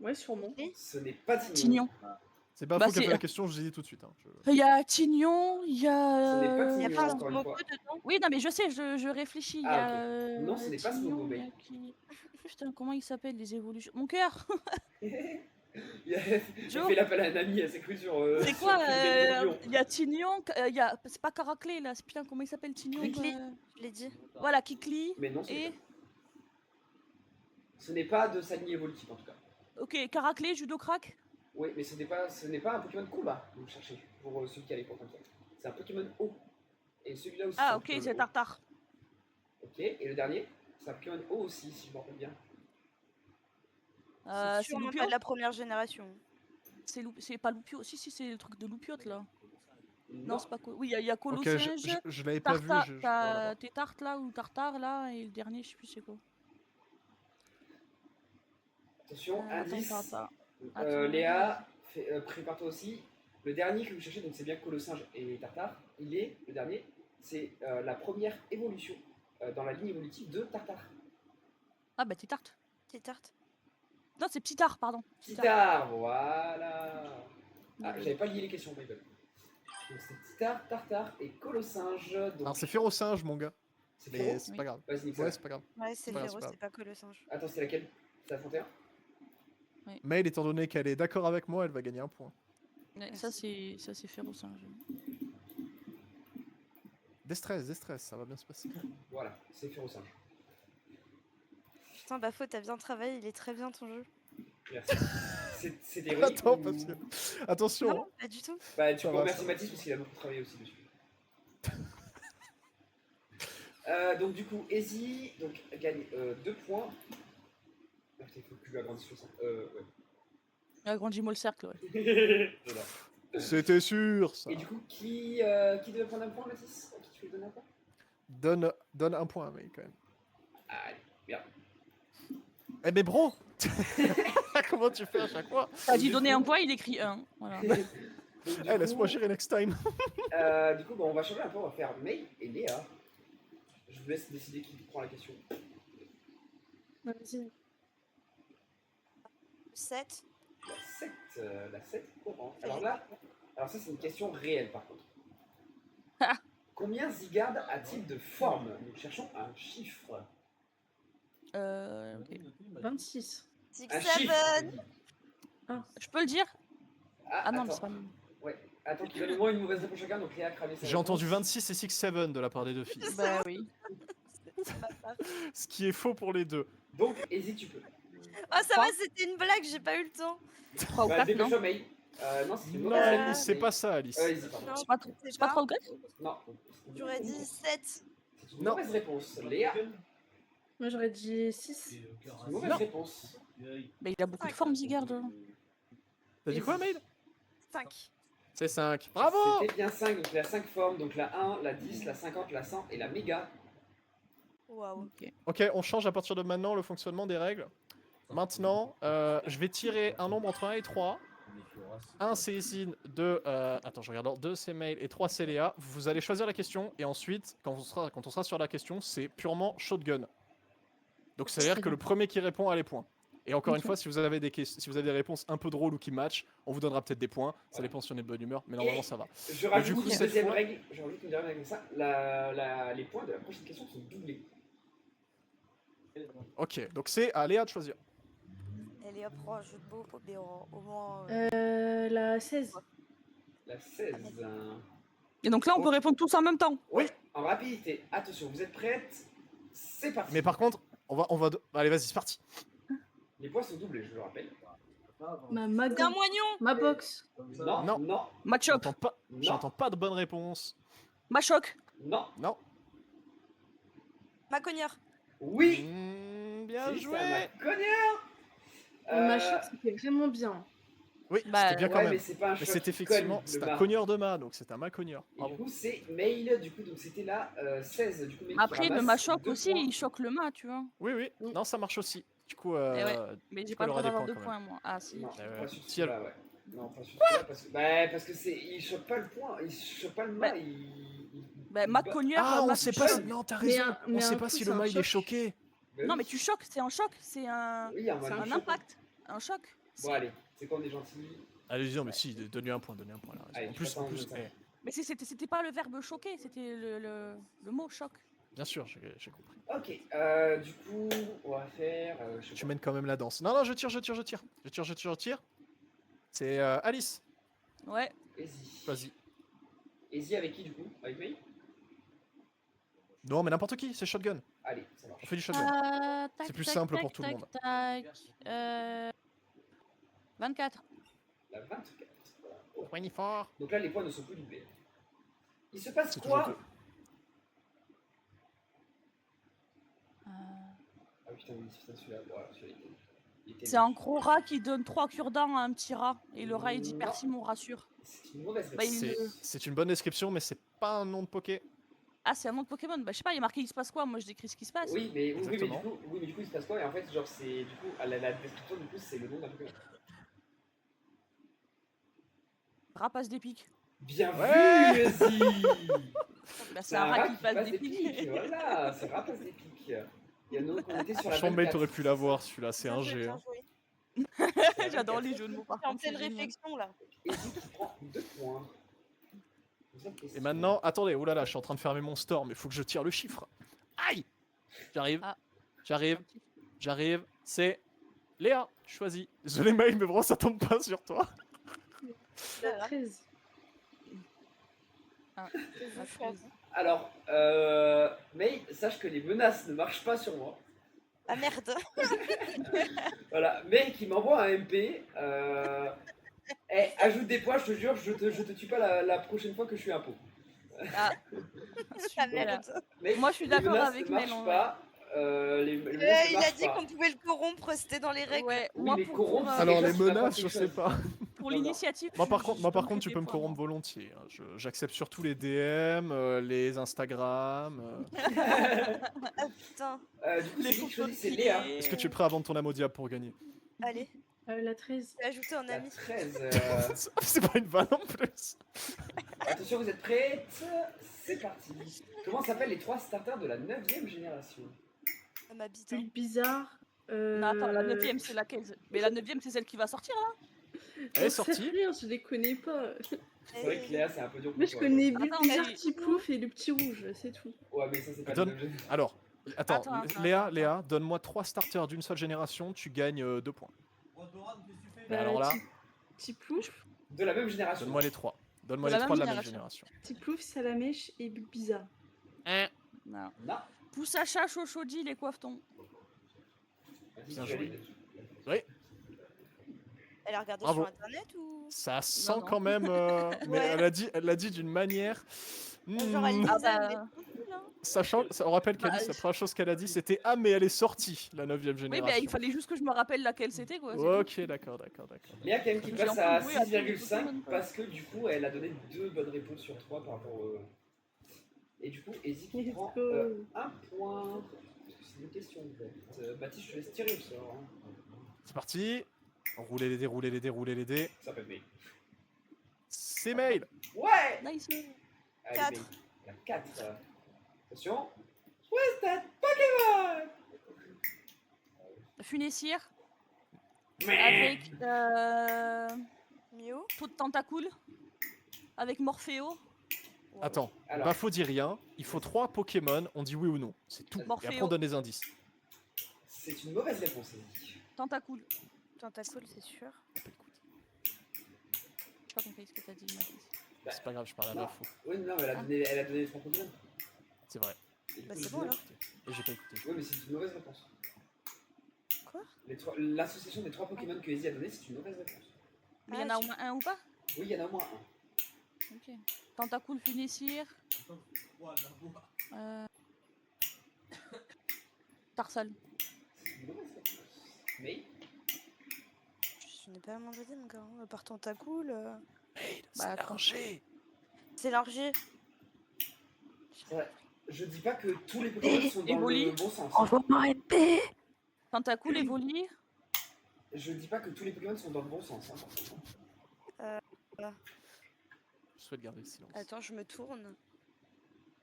Ouais, sûrement. Ce n'est pas Tignon. Tignon. C'est pas Bah, faux qu'elle c'est- fait la question, je l'ai dit tout de suite. Hein. Il y a Tignon, il y Ce n'est pas a. Il y a Tignon, pas un encore une Smogo fois. dedans? Oui, non, mais je sais, je réfléchis. Il y Ah, a. Non, ce n'est pas Tignon, Smogo, il y a qui- Putain, comment il s'appelle les évolutions? Mon cœur. Il a Joe. fait l'appel à un ami, elle s'est crue sur. C'est sur quoi Game Lion. Il y a Tignon, il y a. C'est pas Caraclé là, c'est putain, comment il s'appelle Tignon Kikli. Je l'ai dit. Voilà, Kikli. Mais non, ce n'est Et. pas. Ce n'est pas de sa ligne évolutive en tout cas. Ok, Caraclé, Judocrac. Oui, mais ce n'est pas un Pokémon de combat que vous cherchez pour celui qui a les points comme ça. C'est un Pokémon eau. Et celui-là aussi. Ah, un ok, Pokémon c'est eau. Tartare. Ok, et le dernier, c'est un Pokémon eau aussi, si je me rappelle bien. C'est Sûrement Loupio. pas de la première génération. C'est pas Loupio. Si, c'est le truc de Loupiote là. Non, Non, c'est pas. Oui, il y a Ok, Colosinge. je l'avais pas vu. Tartare, je vais t'as l'avoir. tes tartes là ou Tartare là, et le dernier, je sais plus c'est quoi. attention, indice. Attends. Léa, prépare-toi aussi. Le dernier que vous cherchez, donc c'est bien Colosinge et Tartare. Le dernier, c'est la première évolution dans la ligne évolutive de Tartare. Ah, bah, tes tartes. Petite tarte. Non, c'est Petit Tard, pardon. Titard, voilà. Ah, j'avais pas lié les questions, my bad. Donc c'est Titard, Tartare et Colosinge. Donc Alors, c'est Férocinge, mon gars. c'est Mais Féro. c'est pas grave. Vas-y, nique Ouais, ça. c'est pas grave. Ouais, c'est Voilà, Féro, c'est pas c'est pas que le singe. Attends, c'est laquelle? C'est la 31? Mail, étant donné qu'elle est d'accord avec moi, elle va gagner un point. Ouais, ça, c'est Férocinge. Déstresse, ça va bien se passer. Voilà, c'est Férocinge. Putain, Bafo, t'as bien travaillé, il est très bien ton jeu. Merci. C'est des rues Attends, où- parce que... Attention, Non, pas du tout. Bah, tu Ça peux va, remercier ça va. Mathis parce qu'il a beaucoup travaillé aussi dessus. Donc, du coup, Izzy gagne 2 points. Ah, putain, il faut que je lui agrandisse sur ça. Ouais. Agrandis-moi le cercle, ouais. Voilà. c'était sûr, ça. Et du coup, qui devait prendre un point, Mathis? À qui tu lui donnes un point? Donne un point, mais quand même. Allez, bien. Eh mais bro Comment tu fais à chaque fois? T'as dit donner un point, il écrit 1. Voilà. Donc, du Eh, laisse-moi coup, gérer next time. Du coup, on va changer un peu, on va faire May et Léa. Je vous laisse décider qui prend la question. Vas-y. 7. La 7 courant. Alors là, ça c'est une question réelle par contre. Combien Zygarde a-t-il de formes? Nous cherchons un chiffre. Ok. 26. 6, Un 7. chiffre. Je peux le dire? Ah non, mais attends. c'est pas mieux. Ouais. Attends, qu'il donne au moins une mauvaise réponse chacun, donc Léa a cramé sa J'ai entendu réponse. 26 et 6-7 de la part des deux filles. Bah oui. Ce qui est faux pour les deux. Donc, Izzy, tu peux. Oh, ça va, c'était une blague, j'ai pas eu le temps. 3 ou Bah, 4, non? dépêche-toi, May. Non, c'est une Non, mauvaise Alice, réponse. c'est pas ça, Alice. Easy, pardon. Non, C'est pas, je sais c'est pas trop grec? Non. J'aurais dit 7. C'est une Non. mauvaise réponse. Léa, Moi j'aurais dit 6. c'est une mauvaise réponse. Mais il a beaucoup de formes, Zigard. T'as dit quoi, Mail? 5. C'est 5. Bravo! C'était bien 5, donc il y a 5 formes. Donc la 1, la 10, la 50, la 100 et la méga. Waouh. Ok, on change à partir de maintenant le fonctionnement des règles. Maintenant, je vais tirer un nombre entre 1 et 3. 1 c'est Isin, 2, attends, je regarde, 2 c'est Mail et 3 c'est Léa. Vous allez choisir la question et ensuite, quand on sera sur la question, c'est purement shotgun. Donc ça veut dire que le premier qui répond a les points. Et encore une fois, si vous avez des réponses un peu drôles ou qui matchent, on vous donnera peut-être des points. Ça dépend si on est de bonne humeur, mais normalement ça va. Je rajoute du coup, une cette deuxième fois- règle. Je rajoute une dernière règle comme ça. Les points de la prochaine question sont doublés. Ok, donc c'est à Léa de choisir. Elle est approche, jeu de beau, mais au moins. La 16. La 16. Et donc là, on peut répondre tous en même temps. Oui, en rapidité. Attention, vous êtes prêtes? C'est parti. Mais par contre, allez, vas-y, c'est parti. Les points sont doublés, je le rappelle. Ma C'est un moignon. Ma box. Non, Non. non, Match-up, non, J'entends pas de bonne réponse. match-choc. non. Non. Ma cogneur. Oui. Bien Si, joué. c'est un cogneur. Ma choc, c'était vraiment bien. Oui, Bah, c'était bien quand Ouais, même. mais c'est pas un Mais choc c'est qui effectivement, cogne, c'est le un mât. cogneur de mât, donc c'est un mât cogneur. Et Bravo. du coup, c'est mail, du coup, donc c'était la 16. Du coup, mail qui Après, le ramasse match-choc 2 aussi, points. il choque le mât, tu vois. Oui, oui, Oui. non, ça marche aussi. Du coup, Eh ouais. Mais du j'ai coup, pas elle le aura droit des d'avoir points 2 quand même. points, moi. Ah, si. Non, ouais. pas sur Si elle- celui-là, ouais. Non, pas sur celui-là, parce que c'est, il chope pas le point, il chope pas le mât, Bah, il Bah, il mât bat- cogneur, Ah, on mât sait tu pas choques. si... Non, t'as Mais raison. mais On sait un pas coup, si c'est le un mât, il est choc. choqué. Bah Non, oui. mais tu choques, c'est un choc, c'est un, Oui, il y a un C'est malin un choc. impact, un choc. Bon, allez, c'est quand on est gentil. Allez, non, mais si, donne-lui un point, là. Allez, En je plus, t'attends, je t'attends. Mais c'était pas le verbe choquer, c'était le mot choc. bien sûr, j'ai compris. Ok, du coup, on va faire. Je sais Tu pas. mènes quand même la danse. Non, je tire. C'est Alice. Ouais. Easy. Vas-y. Easy avec qui, du coup? Avec May? Non, mais n'importe qui, c'est shotgun. Allez, ça marche. On fait du shotgun. C'est plus simple pour tout le monde. 24. La 24. Voilà. Oh. Poigny fort. Donc là, les points ne sont plus doublés. Il se passe C'est quoi? toujours Ah putain, oui, c'est celui-là. Voilà, celui-là, il était C'est un gros rat qui donne 3 cure-dents à un petit rat. Et le rat, il dit Non. merci, mon rassure. C'est une mauvaise Bah, réponse. C'est une bonne description, mais c'est pas un nom de Poké. Ah, c'est un nom de Pokémon. Bah, je sais pas, il y a marqué il se passe quoi. Moi, je décris ce qui se passe. Oui, mais du Exactement. coup, il se passe quoi? Et en fait, genre, c'est du coup, la description, du coup, c'est le nom d'un Pokémon. Rapace des pics. Bien Ouais. vu, Easy. Bah, c'est un rat qui passe passe des pics. Voilà, c'est Rapace des pics. Il y a nous qu'on était sur la Franchement, mec, 24. t'aurais pu l'avoir, celui-là, c'est un Bien joué, G. bien hein. joué. J'adore les jeux de mots par Je suis en contre. pleine c'est génial. réflexion là. Easy qui prend 2 points. Deuxième Et question. maintenant, attendez, oulala, je suis en train de fermer mon store, mais faut que je tire le chiffre. Aïe. J'arrive, Ah. j'arrive, c'est Léa, choisis. Désolé, Maï, mais vraiment, ça tombe pas sur toi. La 13. Ah, Je ah, choisis. Alors, mais sache que les menaces ne marchent pas sur moi. Ah merde. Voilà, mais qui m'envoie un MP. Ajoute des points, je te jure, je te tue pas la prochaine fois que je suis un pot. Ah, Ah super. merde. Mais Moi, je suis les d'accord menaces avec ne marchent Mel, en pas. Les menaces ne Il a marchent dit pas. qu'on pouvait le corrompre, c'était dans les règles. Ouais, Oui, moi, les pour, corrompre, c'est Alors, quelque les chose qui menaces, m'apporte je quelque sais chose. pas. pour Non, non. l'initiative. Moi, par je contre, donnerais tu des peux me points, corrompre moi. volontiers. hein. J'accepte surtout les DM, les Instagram. Putain. Du coup, Les c'est qui qui photos choisit? de C'est Léa. pieds. Est-ce que tu es prêt à vendre ton amo diable pour gagner? Allez, La 13. je vais ajouter un La ami. 13. C'est pas une vanne en plus. Attention, vous êtes prêtes? C'est parti. Comment s'appellent les 3 starters de la 9ème génération? Ça m'habite. Hein. Bulle bizarre. Non, attends, la 9ème, c'est laquelle? Mais la 9ème, c'est celle qui va sortir là? Elle est J'en sais sortie. rien, je les connais pas. C'est vrai que Léa, c'est un peu dur pour Moi, je toi. connais Attends, Bulle mais bizarre, elle- Petit Plouf et le petit rouge, c'est tout. Ouais, mais ça, c'est pas Donne- le même jeu. Alors, attends, Attends, Léa, donne-moi 3 starters d'une seule génération, tu gagnes 2 points. Mais alors là, Petit Plouf, De la même génération. donne-moi les 3. Donne-moi De les la 3 de même la même génération. génération. Petit Plouf, Salamèche et Bulle bizarre. Non. Non. Poussacha, Chochodi, les coiffetons. Vas-y, Bien tu joué. valides. Oui. Elle a regardé Bravo. sur internet ou Ça sent non. quand même. Mais Ouais. elle l'a dit d'une manière. Genre elle Hmm, disait, Ah mais bah, tranquille, hein. Sachant, on rappelle bah, qu'Alice, la première chose qu'elle a dit, c'était ah, mais elle est sortie, la 9ème oui, bah, génération. il fallait juste que je me rappelle laquelle c'était, quoi. c'est tout. Ok, d'accord. Léa, quand même, qui J'ai passe un peu à joué à tous les 6,5 Pokémon, quoi. parce que du coup, elle a donné 2 bonnes réponses sur 3 par rapport au. Et du coup, Easy qui Let's prend go. 1 point. Parce que c'est une question en fait. Baptiste, je te laisse tirer au sort. Hein. C'est parti. Roulez les dés. Ça fait B. C'est mail. Ouais. Nice. Allez, 4. B. La 4. Attention. Where's Pokémon? Funessir Mais. avec Mew. Tentacool avec Morpheo. Attends, Alors. Bafo dit rien. Il faut 3 Pokémon. On dit oui ou non. C'est tout. Et Morpheo. après, on donne des indices. C'est une mauvaise réponse, Easy. Tentacool. Tentacool, c'est sûr. J'ai pas compris ce que t'as dit, Mathis. C'est pas grave, je parle à Non. Bafo. Oui, non, mais elle a donné les 3 Pokémon. C'est vrai. Et du Bah, coup, c'est j'ai bon, donné- alors. Et j'ai pas écouté. Oui, mais c'est une mauvaise réponse. Quoi? L'association des 3 Pokémon que Easy a donné, c'est une mauvaise réponse. Mais il y en a au moins un ou pas? Oui, il y en a au moins un. Ok. Tentacool, Funessir. Tarsal. C'est une mauvaise réponse. Mais. Je n'ai pas vraiment dit encore. À part Tentacool. Bah, C'est largé. Ouais. Je dis pas que tous les Pokémon sont dans Evoli. le bon sens. Envoie-moi un MP. Tentacool, Evoli. Je dis pas que tous les Pokémon sont dans le bon sens. Hein. Je souhaite garder le silence. Attends, je me tourne.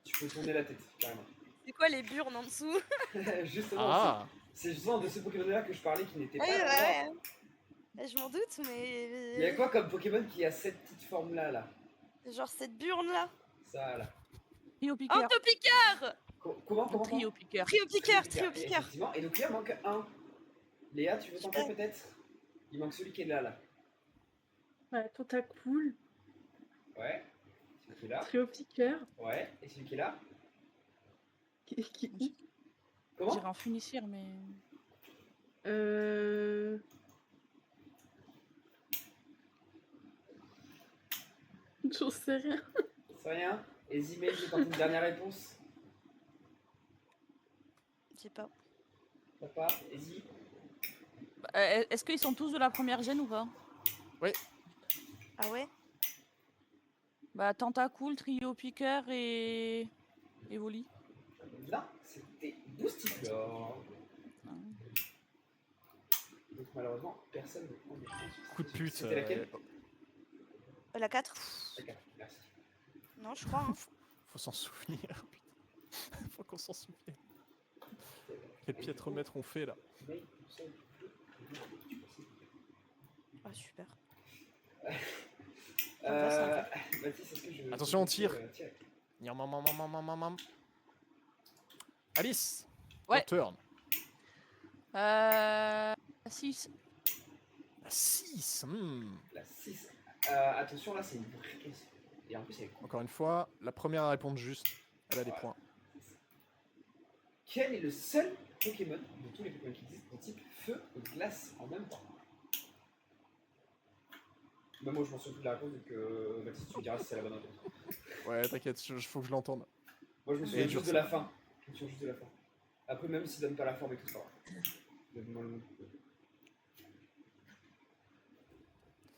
Tu peux tourner la tête, carrément. C'est quoi les burnes en dessous? Justement, Ah, c'est justement de ce Pokémon-là que je parlais qui n'était Ah pas oui, à ouais, droite. ouais. Je m'en doute, mais. Il y a quoi comme Pokémon qui a cette petite forme-là, là? Genre cette burne là. Ça, là. Trio Piqueur. Antopiqueur. Comment Trio Piqueur. Trio piqueur, trio Et piqueur. effectivement, et donc là, il manque un. Léa, tu veux tenter Super. peut-être? Il manque celui qui est là, là. Ouais, Tentacool, Ouais. Celui qui est là. Trio Piqueur, Ouais. Et celui qui est là? qui... Comment? J'irais en Funessir, mais. J'en sais rien. C'est rien. Et Zimei, je tente une dernière réponse. Je sais pas. Papa, Easy. Est-ce qu'ils sont tous de la première gêne ou pas? Ah ouais? Bah, Tentacool, Trio Piqueur et. Evoli. Là, c'était Boostiflore. Ah. Donc malheureusement, personne ne prend des points. coup de pute. C'était laquelle? La 4? D'accord, merci. Non, je crois. Hein. Faut s'en souvenir. Putain. Faut qu'on s'en souvienne. Quel piètre maître on fait là? Mais, nous sommes deux. Ah, super. Mathis, est-ce que je... Attention, on tire. Tirer. Nyam. Alice. Ouais. Your turn. 6. 6. La 6. Attention, là, c'est une vraie question. Et en plus, elle est Encore une fois, la première à répondre juste, elle a des points. Quel est le seul Pokémon de tous les Pokémon qui existent de type feu et glace en même temps? Bah, moi, je m'en souviens de la réponse, donc Mathis, tu me diras si c'est la bonne réponse. Ouais, t'inquiète, faut que je l'entende. Moi, je me Et souviens dur, juste de ça. la fin. Je me souviens juste de la fin. Après, même s'il donne pas la forme et tout ça.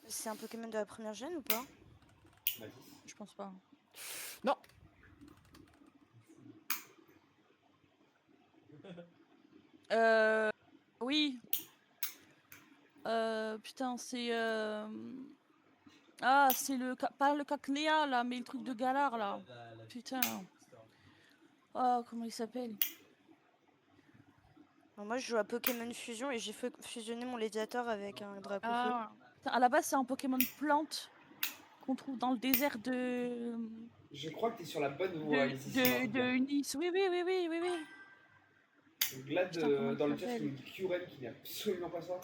C'est un Pokémon de la première gêne ou pas? Mathis. Je pense pas. Non. Oui. Putain, c'est. Ah, c'est le. Pas le Cacnea là, mais le truc de Galar là. Putain. Oh, comment il s'appelle? Alors, moi, je joue à Pokémon Fusion et j'ai fusionné mon Lédiator avec un Dracofeu. Ah. Putain, à la base, c'est un Pokémon plante qu'on trouve dans le désert de. Je crois que t'es sur la bonne voie, Alice. De Nice. Oui. Donc là, Putain, comment dans il le chat, s'appelle il me dit Kyurem qui n'est absolument pas ça.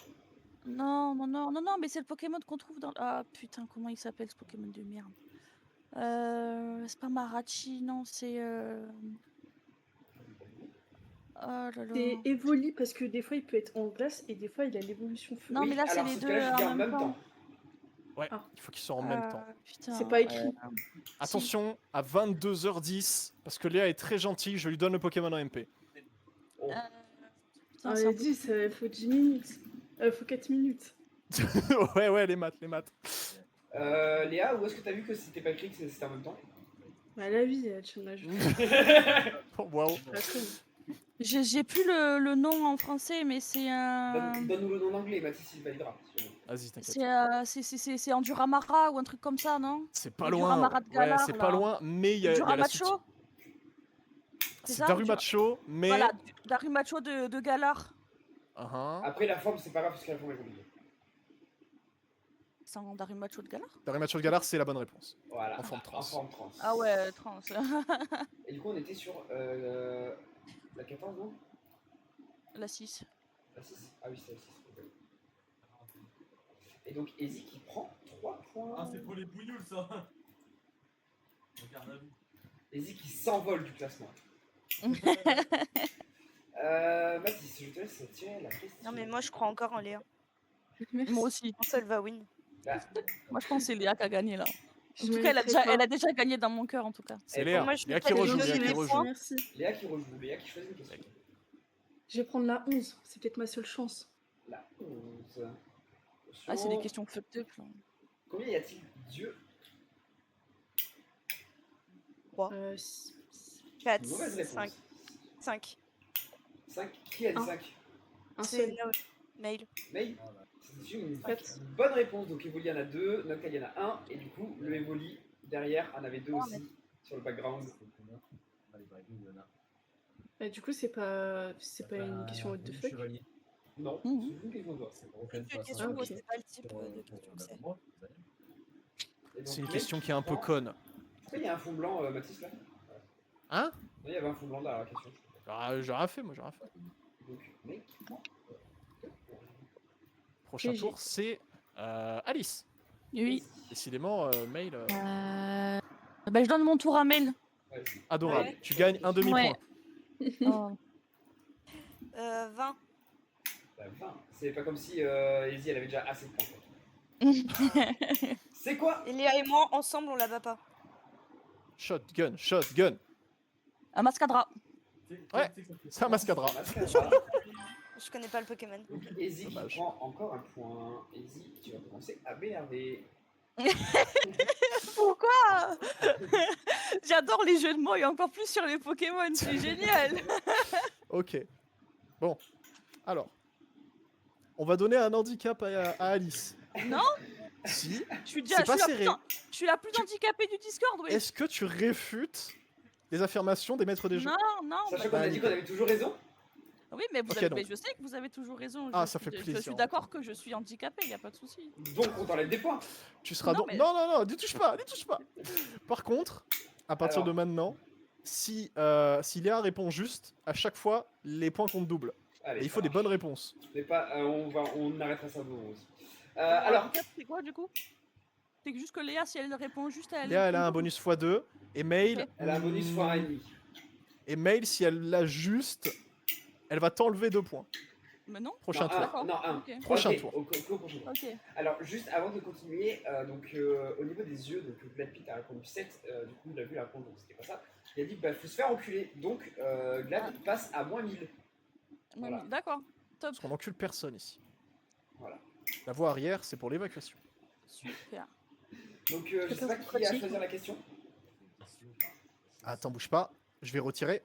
Non, mais c'est le Pokémon qu'on trouve dans. Ah putain, comment il s'appelle ce Pokémon de merde? C'est pas Marachi, non, c'est. là là. C'est Evoli parce que des fois il peut être en glace et des fois il a l'évolution feu. Non, Oui, mais là, c'est alors, les ce deux cas-là, je dis en même temps. Ouais, Ah. il faut qu'ils soient en même temps. Putain, C'est pas écrit. Attention, à 22h10, parce que Léa est très gentille, je lui donne le Pokémon en MP. Oh. Putain, Ah, c'est elle un a dit, ça faut 10 minutes. Faut 4 minutes. ouais, les maths. Léa, où est-ce que t'as vu que c'était pas écrit que c'était en même temps? Bah la vie, tu m'as juste. Waouh. J'ai plus le nom en français, mais c'est un. Donne-nous le nom en anglais, Mathis, il validera. Vas-y, t'inquiète. C'est Enduramara ou un truc comme ça, non? C'est pas Le loin. Duramara de Ouais, Galar, c'est pas là. loin, mais il y a la suite. Duramacho? C'est ça, Darumacho, mais... Voilà, Darumacho de Galar. Après, la forme, c'est pas grave parce que la forme est compliquée. Sans Darumacho de Galar? Darumacho de Galar, c'est la bonne réponse. Voilà. En forme trans. En forme trans. Ah ouais, trans. Et du coup, on était sur la 14, non? La 6. La 6? Ah oui, c'est la 6. Et donc, Easy qui prend 3 points. Ah, c'est pour les bouilloules, ça. Regarde à vous. Easy qui s'envole du classement. Mathis, je te laisse tirer la question. Non, mais moi, je crois encore en Léa. Moi aussi. En seul va win. Là, Moi, je pense que c'est Léa qui a gagné là. Je En tout me cas, mettrai pas. elle a déjà gagné dans mon cœur, en tout cas. C'est Et Léa. moi, je Léa peux qui pas rejoue, les Léa qui donner, rejoue. Merci. Léa qui rejoue, Léa qui choisit une question. Je vais prendre la 11, c'est peut-être ma seule chance. La 11. Ah, c'est des questions fucked up. Là. Combien y a-t-il d'yeux? 4, Mauvaise réponse. 5. 5. 5. Qui a dit Un. 5? Un C'est seul. Mail. Mail. C'est une Quatre. bonne réponse. Donc Evoli en a 2, Noctal en a 1. Et du coup, le Evoli derrière en avait 2 aussi sur le background. Du coup, c'est pas une question what the fuck. Non, Mhm. c'est une question de voix. Une question, ok. c'est pas le type de question que c'est. Et donc, C'est une mec, question qui est un peu prend- conne. Est-ce qu'il y a un fond blanc, Mathis, là? Hein? Oui, il y avait un fond blanc dans la question. J'ai rien fait, moi, j'ai rien fait. Donc, mec, prend. Prochain GG. tour, c'est Alice. Oui. Décidément, Mail, Bah, je donne mon tour à Mail. Vas-y. adorable. Ouais. Tu gagnes un demi-point. Ouais. Oh. 20. Bah, 20. C'est pas comme si Izzy elle avait déjà assez de points. Quoi. C'est quoi? Et Léa et moi, ensemble, on la bat pas. Shotgun. Un Mascadra. Ouais, c'est un Mascadra. Mascara. Je connais pas le Pokémon. Donc Izzy qui Dommage. prend encore un point. Izzy, tu vas commencer à m'énerver. Pourquoi? J'adore les jeux de mots et encore plus sur les Pokémon, c'est génial. Ok. Bon. Alors. On va donner un handicap à Alice. Non, Si. je suis C'est pas la serré. je suis la plus handicapée du Discord, oui. Est-ce que tu réfutes les affirmations des maîtres des jeux? Non, Sachant bah, qu'on a dit qu'on avait toujours raison. oui, mais, Ok, mais donc. je sais que vous avez toujours raison. Ah, je ça suis- fait Je plaisir. suis d'accord que je suis handicapée, y a pas de souci. Donc on t'enlève des points. Tu seras Non, donc. mais- Non, n'y touche pas. Par contre, à partir Alors. de maintenant, si Léa répond juste, à chaque fois, les points comptent double. Allez, Et il ça faut des marche. bonnes réponses. Mais pas, on arrêtera ça bon aussi. Alors, Handicap, c'est quoi du coup? C'est que juste que Léa, si elle répond juste à elle. Léa, elle a un bonus x2. Et Mail. Ok. elle a un bonus fois 1,5. Et Mail, si elle l'a juste, elle va t'enlever 2 points. Mais non. Prochain Non, tour. D'accord. Non, 1. Ok. Prochain tour. Au prochain tour. Ok. Alors, juste avant de continuer, au niveau des yeux, donc Vlad Pitt a répondu 7, du coup il a vu la réponse, donc c'était pas ça. Il a dit bah faut se faire enculer, donc Glad passe à moins 1000. Voilà. D'accord. Top. Parce qu'on n'encule personne ici. Voilà. La voie arrière, c'est pour l'évacuation. Super. Donc je sais pas qui a choisi la question. Attends, bouge pas. Je vais retirer.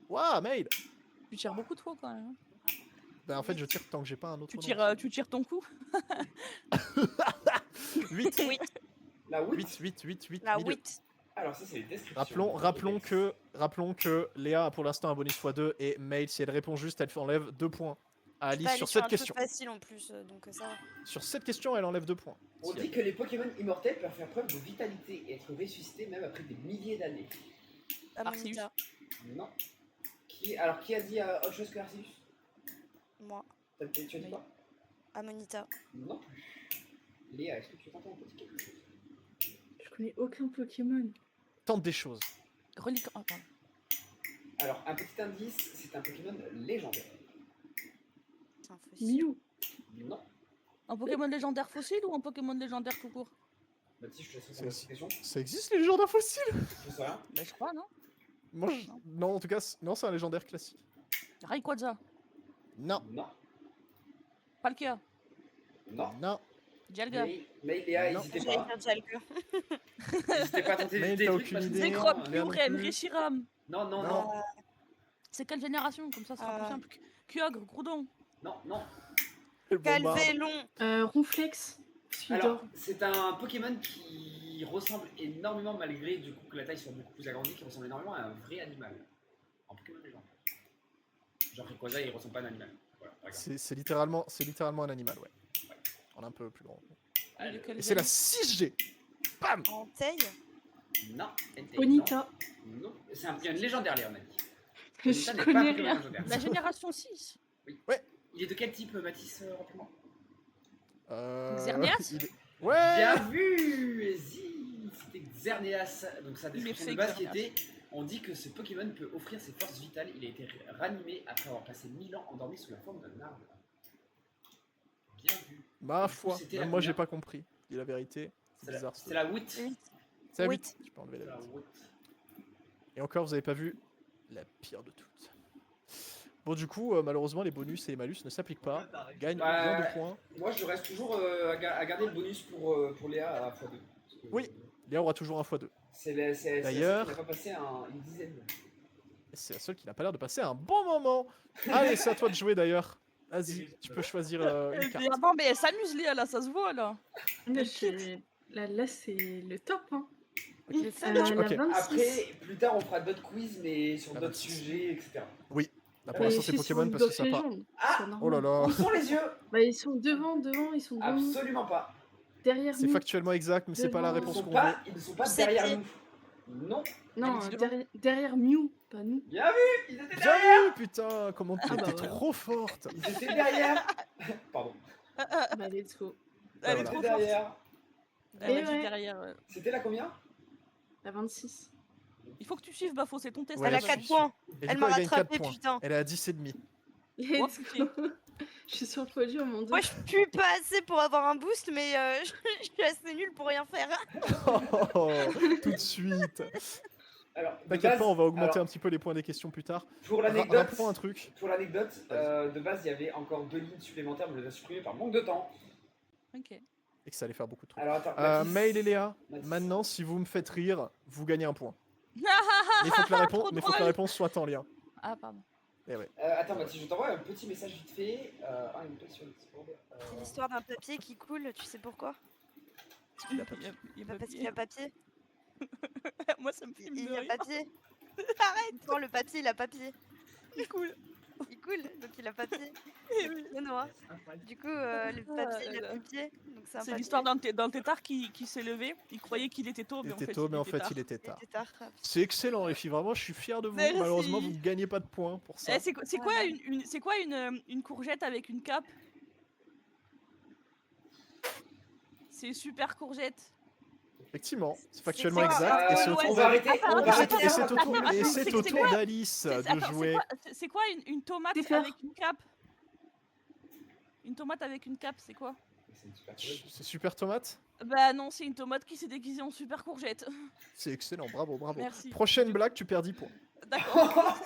Waouh, Mail. Tu tires beaucoup de fois quand même. Ben, en fait, je tire tant que j'ai pas un autre. Tu tires ton coup. 8. La 8. 8. La milieu. 8. Alors ça c'est les descriptions. Rappelons que Léa a pour l'instant un bonus x2 et Mail, si elle répond juste, elle enlève 2 points à Alice sur cette question. C'est facile en plus, donc ça va. Sur cette question, elle enlève 2 points. On dit que les Pokémon immortels peuvent faire preuve de vitalité et être ressuscités même après des milliers d'années. Amonita. Non. Qui a dit autre chose que Arceus? Moi. Tu as dit quoi? Amonita. Non plus. Léa, est-ce que tu t'entends un petit quelque chose? Je connais aucun Pokémon. Tente des choses. Relique. Oh, pardon. Alors, un petit indice, c'est un Pokémon légendaire. C'est un fossile. Mew. Non. Un Pokémon légendaire fossile ou un Pokémon légendaire tout court? Baptiste, je te laisse répondre à cette question. Ça existe les légendaires fossiles? Je sais rien. Bah, je crois, non? Moi, non, en tout cas, non, c'est un légendaire classique. Rayquaza, Non, Non. Palkia, Non. non. Dialga, Mais Léa, Non. n'hésitez J'allais pas. dire Jalka. N'hésitez pas à tenter Mais des t'as trucs aucune parce que idée. sinon, Zekrom, Léa non Kyurem, plus. Reshiram. Non, non, Non. non. C'est quelle génération? Comme ça, ce sera plus simple. Kyogre, Groudon. Non, non. Le bombard. Calvélon. Ronflex. Alors, Suidor. c'est un Pokémon qui ressemble énormément, malgré du coup que la taille soit beaucoup plus agrandie, qui ressemble énormément à un vrai animal. Un Pokémon légendaire. Genre Rayquaza, il ressemble pas à un animal. Voilà, par exemple. C'est littéralement un animal, ouais. On est un peu plus grand. Allez, Lequel Et c'est la veine 6G. Bam. Anteil. Non. Entei, Bonita. Non. Non. C'est un Pokémon légendaire, Léa, on a dit. Je Bonita n'est pas un connais Pokémon rien. légendaire. La génération 6. Il est de quel type, Mathis, rappelle-moi? Xerneas il est- Ouais. Bien vu, Easy. C'était Xerneas. Donc sa Il est description fait de base qui Xerneas. était, on dit que ce Pokémon peut offrir ses forces vitales. Il a été ranimé après avoir passé 1000 ans endormi sous la forme d'un arbre. Bien vu. Ma foi, C'était même la moi j'ai combien pas compris. Dis la vérité. C'est C'est bizarre. la 8. C'est la Oui. 8. Tu peux enlever C'est la la 8. 8. Et encore, vous avez pas vu la pire de toutes. Bon, du coup, malheureusement, les bonus et les malus ne s'appliquent pas. Gagne Bah, bien de points. Moi, je reste toujours à garder le bonus pour Léa à x2. Oui. Léa aura toujours un x2. C'est la seule D'ailleurs- qui n'a pas passé une dizaine. Et c'est la seule qui n'a pas l'air de passer un bon moment. Allez, c'est à toi de jouer d'ailleurs. Vas-y, tu peux choisir une carte. Non, mais elle s'amuse, Léa, là, ça se voit, là. Là, c'est le top. Hein. Le Ok. fameux. La 26. Après, plus tard, on fera d'autres quiz, mais sur Ah, d'autres 26. sujets, etc. Là, pour l'instant, c'est Pokémon parce que ça part. Ah, Oh là là. Où sont les yeux? Bah, ils sont devant, ils sont devant, Absolument pas. derrière C'est nous. factuellement exact, mais c'est pas la Devant. réponse qu'on veut. Ils ne sont pas C'est derrière pied. nous. Non, Non, Elle est derrière Mew, pas nous. bien vu, ils étaient Bien derrière. vu, putain, comment Ah bah t'es voilà. trop forte. Ils étaient derrière. Pardon. Bah, let's go. Elle Ils est voilà. étaient trop forte. derrière. Elle a Et dit ouais. derrière. C'était la combien? La 26. Il faut que tu suives, Bafo, c'est ton test. Ouais, Elle a je 4 suis- points. Et Elle du m'a coup, elle gagne 4 rattrapé, points. putain. Elle est à 10,5. Let's putain. go. Je suis sur le podium, mon dieu. Moi, je suis pas assez pour avoir un boost, mais je suis assez nulle pour rien faire. Oh, tout de suite. Alors, de T'inquiète base- pas, on va augmenter alors, un petit peu les points des questions plus tard. Pour l'anecdote, Rappelons un truc. de base, il y avait encore 2 lignes supplémentaires, mais on les a supprimées par manque de temps. Ok. Et que ça allait faire beaucoup de trucs. Alors, attends, Mail et Léa, Mathis. maintenant, si vous me faites rire, vous gagnez un point. Mais Ah, il faut que la, trop mais faut que la drôle. réponse soit en lien. Ah, pardon. Eh ouais. attends, Mathis, je t'envoie un petit message vite fait. Une page sur le Discord. C'est l'histoire d'un papier qui coule, tu sais pourquoi? Il y a- il y a Bah, pas parce de qu'il y a papier. Moi, ça me filme Il de y a rire. papier. Arrête! Quand le papier, il a papier. C'est cool. Il coule, donc il a papier. Eh oui. C'est noir. Du coup, le papier, il a plus de pied. Donc c'est un C'est papier. l'histoire d'un tétard qui s'est levé. Il croyait qu'il était tôt, Il mais en était fait, tôt, mais en fait, tard. il était tard. Il était tard. C'est excellent, les filles. Vraiment, je suis fier de vous. Merci. Malheureusement, vous ne gagnez pas de points pour ça. Eh, c'est quoi Voilà. c'est quoi une courgette avec une cape? C'est super courgette. Effectivement, c'est factuellement quoi exact. Et c'est au ouais, tour on va arrêter, attends, on Et va c'est- arrêter. et c'est au attends, tour- attends, et c'est c'est au quoi tour d'Alice de Attends, jouer. c'est quoi une tomate Des fleurs. avec une cape? Une tomate avec une cape, c'est quoi? C'est une super courgette. C'est super tomate. Bah non, c'est une tomate qui s'est déguisée en super courgette. C'est excellent, bravo, bravo. Merci. Prochaine blague, tu perds 10 points. D'accord.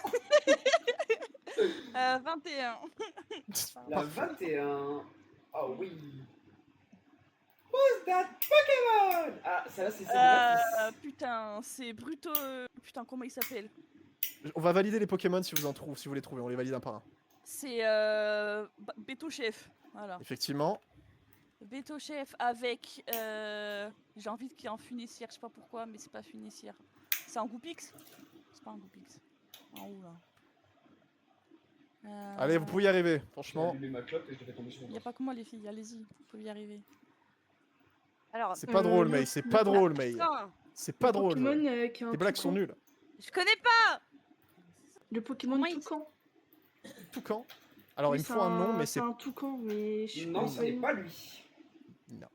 21. La Parfait. 21. Oh oui. Who's that Pokémon? Ah, celle-là, c'est Mathis. Putain, c'est Bruto. Putain, comment il s'appelle? On va valider les Pokémon si vous en trouvez, si vous les trouvez. On les valide un par un. C'est Beto Chef. Voilà. Effectivement. Beto Chef avec. J'ai envie qu'il y ait un Funicière, je sais pas pourquoi, mais c'est pas Funicière. C'est un Goupix? C'est pas un Goupix. En haut là. Allez, vous pouvez y arriver. J'ai Franchement, allumé ma clope et je l'ai fait tomber sur mon Il n'y a pas que moi les filles, allez-y, vous pouvez y arriver. Alors, c'est pas drôle, May. C'est pas drôle, May. putain, C'est pas drôle. Pokémon May. qui a un Les blagues toucan. sont nulles. je connais pas! Le Pokémon Comment il- toucan. Toucan. Alors, Oui, il me c'est faut un nom, mais c'est c'est. un toucan, mais je Non, connais ce pas n'est le nom. pas lui.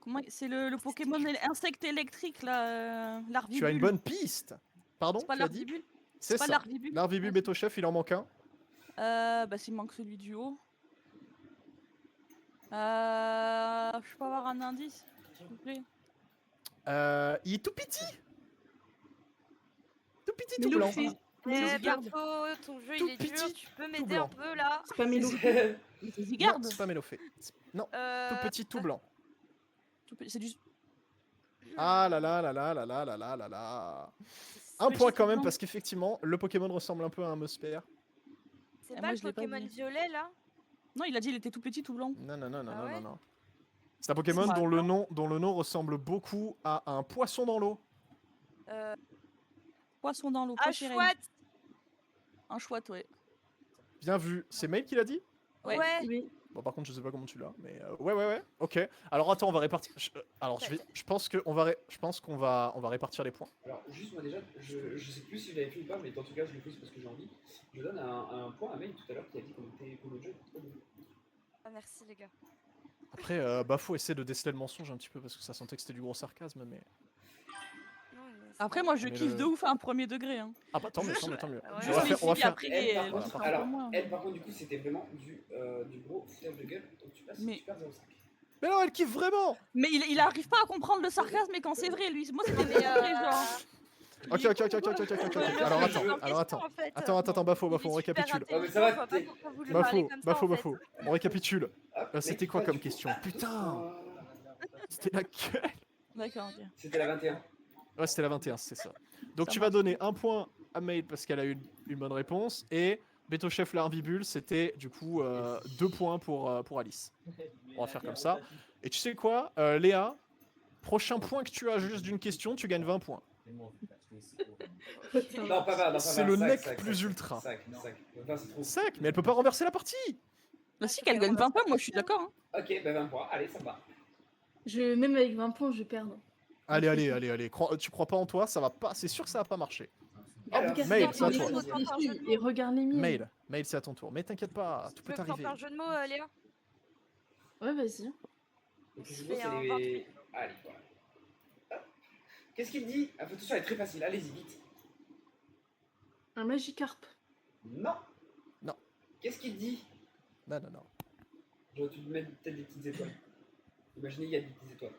Comment c'est le Pokémon insecte électrique là, Tu as une l'Arbibule. bonne piste. Pardon, C'est pas tu as dit l'Arbibule? C'est pas ça. l'Arvibule. L'Arvibule Bétochef, il en manque un. Bah s'il manque celui du haut. Je peux avoir un indice, s'il vous plaît. Il est tout petit. Tout petit, tout Milo blanc. fait. Bafo, ton jeu Tout il est dur, petit, tu peux tout m'aider un blanc. peu là? C'est pas Milo. C'est Non, Zygarde. c'est pas Mélofée. Non, tout petit, tout blanc. C'est du. Ah là là là là là là là là là là. Un Petit, point quand tout même blanc. parce qu'effectivement, le Pokémon ressemble un peu à un Musper. C'est Ah, pas moi, le je l'ai pas Pokémon dit. violet là? Non, il a dit il était tout petit, tout blanc. Non, non, non, non, Ah non, ouais non, non. C'est un Pokémon C'est dont le nom ressemble beaucoup à un poisson dans l'eau. Poisson dans l'eau, Ah, pas sirène. chouette! Un chouette, ouais. Bien vu. C'est Mail qui l'a dit? Ouais. Oui. Bon, par contre, je sais pas comment tu l'as, mais ouais. Ok. Alors attends, on va répartir. Je pense qu'on va répartir les points. Alors, juste moi déjà, je sais plus si je l'avais fait ou pas, mais en tout cas, je le fais parce que j'ai envie. Je donne un point à Mail tout à l'heure qui a dit qu'on était pour le jeu. Trop bon. Ah, merci les gars. Après, Bafo essaie de déceler le mensonge un petit peu parce que ça sentait que c'était du gros sarcasme, mais. Non, mais c'est Après, pas moi, grave. je Mais kiffe le- de ouf un premier degré. Hein. Ah bah tant mieux, tant mieux, tant mieux. Ouais. On Juste va les faire, on va filles, faire. après Elle, les par les contre, autres, un alors, peu moins. elle, par contre, du coup, c'était vraiment du gros foutage de gueule. Donc tu passes, Mais- tu perds 0,5. Mais non, elle kiffe vraiment. Mais il arrive pas à comprendre le sarcasme, mais quand c'est vrai, lui. Moi, c'était Mais, des vrai, genre. Ok. Alors attends. Attends, Bafo, on récapitule. Ah, mais ça va, t'es- Bafo. On récapitule. Hop, C'était mec, quoi pas comme du- question? Putain, Ah, c'était laquelle? D'accord, ok. C'était la 21. Ouais, c'était la 21, c'est ça. Donc Ça tu vas marche. donner un point à Maid parce qu'elle a eu une bonne réponse. Et Bétochef l'Arvibule, c'était du coup 2 points pour Alice. On va faire comme ça. Et tu sais quoi, Léa, prochain point que tu as juste d'une question, tu gagnes 20 points. Non, pas 20, non, C'est le nec plus ultra. 5. 20, c'est trop. Sac, mais elle peut pas renverser la partie. Bah, si, qu'elle gagne 20 points, moi, je suis d'accord. Hein. Ok, bah 20 points. Allez, ça me va. Même avec 20 points, je vais perdre. Allez. Tu crois pas en toi, ça va pas. C'est sûr que ça va pas marcher. Alors, Regarde, Mail, regarde c'est à les toi. choses dessus et regarde les miennes. Mail, c'est à ton tour. Mais t'inquiète pas, tout Tu peut peux arriver. faire un jeu de mots, Léa? Ouais, vas-y. donc, Je les fais c'est un les. Allez, voilà. Hop. Qu'est-ce qu'il dit? Attention, elle est très facile. Allez-y, vite. Un Magikarp. Non. Non. Qu'est-ce qu'il dit? Non. J'aurais dû mettre peut-être des petites étoiles. Imaginez, il y a des petites étoiles.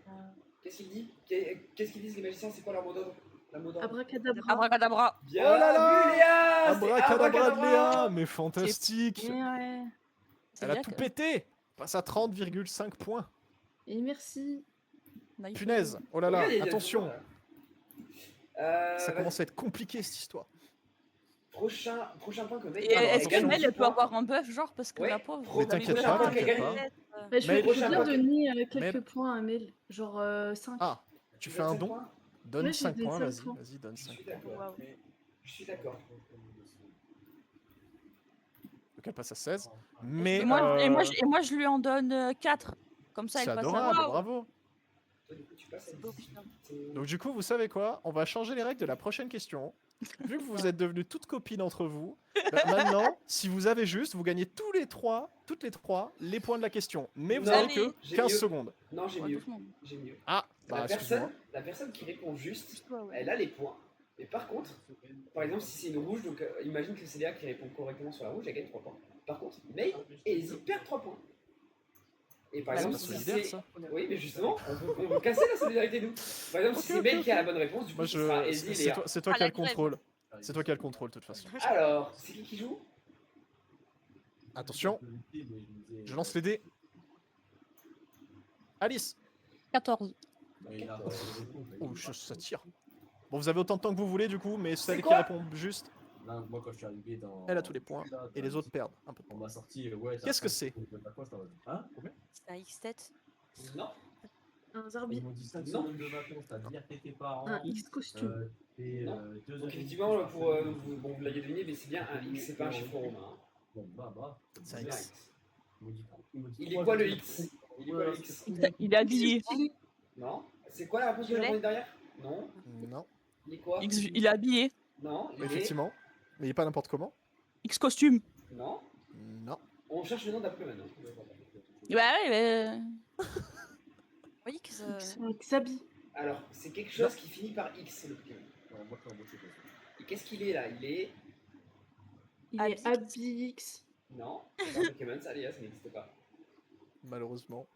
Qu'est-ce qu'il dit? Qu'est-ce qu'ils disent les magiciens? C'est quoi leur mot d'ordre? La mot d'ordre. Abracadabra. Abracadabra. Bien Oh là là, vu, Léa! C'est Abracadabra de Léa, mais fantastique. Ouais. C'est Elle a bien tout que- pété. Passe à 30,5 points. Et merci. Nice. Punaise. Oh là là, Oui, il y a attention. tout le monde, là. Ça vas-y. commence à être compliqué cette histoire. Prochain point que mec. Et est-ce attention. qu'elle elle peut avoir un buff, genre, parce que Ouais. la pauvre. Mais Mais t'inquiète prochain pas, point qu'elle t'inquiète gagne. pas. Bah, je Mais- veux bien Prochain donner Mais- quelques points à Mel. Genre 5. Ah, tu fais un don? Donne Ouais, j'ai 5 des points, 5 vas-y, points. donne Je 5 suis points. d'accord. Je suis d'accord. Donc elle passe à 16. Mais Et moi, je lui en donne 4. Comme ça, c'est elle passe à adorable, 20. bravo. Toi, du coup, tu passes à beau, 18. Donc du coup, vous savez quoi? On va changer les règles de la prochaine question. Vu que vous êtes devenus toutes copines entre vous, bah, maintenant, si vous avez juste, vous gagnez toutes les trois, les points de la question. Mais vous Non, avez Allez. que j'ai 15 mieux. seconde. Non, j'ai Ouais, mieux. doucement. J'ai mieux. Ah, bah excuse-moi. La personne qui répond juste, Toi, ouais. elle a les points. Mais par contre, par exemple, si c'est une rouge, donc imagine que c'est Léa qui répond correctement sur la rouge, elle gagne 3 points. Par contre, May et Izzy perdent 3 points. Et par C'est exemple, pas si solidaire c'est. ça. Oui, mais justement, on veut casser la solidarité, nous. Par exemple, si c'est May qui a la bonne réponse, du coup, Moi ce sera je. Izzy et C'est Léa. toi, c'est toi Ah, qui as la le contrôle. C'est toi qui as le contrôle de toute façon. Alors, c'est qui joue? Attention, je lance les dés. Alice. 14. Oh, ça tire. Bon, vous avez autant de temps que vous voulez du coup, mais celle qui quoi répond juste, Là, moi, quand je suis arrivé dans. elle a tous les points et les autres perdent un peu de On points. m'a sorti. Ouais, Qu'est-ce que c'est? Hein? Combien? C'est un X-Tête. Non. Un Ils Zarbi. m'ont dit 5 Non. semaines de vacances, t'as-dire que tes parents. Un X costume. Et Non. 2 Donc, effectivement, pour, bon, vous l'avez deviné, mais c'est bien un X, c'est pas un chiffre romain. Hein. Bon, bah. C'est un C'est bien un X. X. Ils m'ont dit Il est quoi le X? Il est quoi le X? Il est habillé. Non. C'est quoi la réponse que j'ai Violet. répondue derrière? Non. Non, Il est quoi? Il est habillé. Non. Il est... effectivement. Mais il est pas n'importe comment. X costume. Non. Non. On cherche le nom d'après maintenant. Bah ouais, mais. Oui, X. Un Xabi. Alors, c'est quelque chose qui finit par X, le Pokémon. Moi, quand moi, je sais pas. qu'est-ce qu'il est là? Il est. Il Abix. est Abix. Non, c'est pas un Pokémon, ça, les gars, ça n'existe pas. Malheureusement.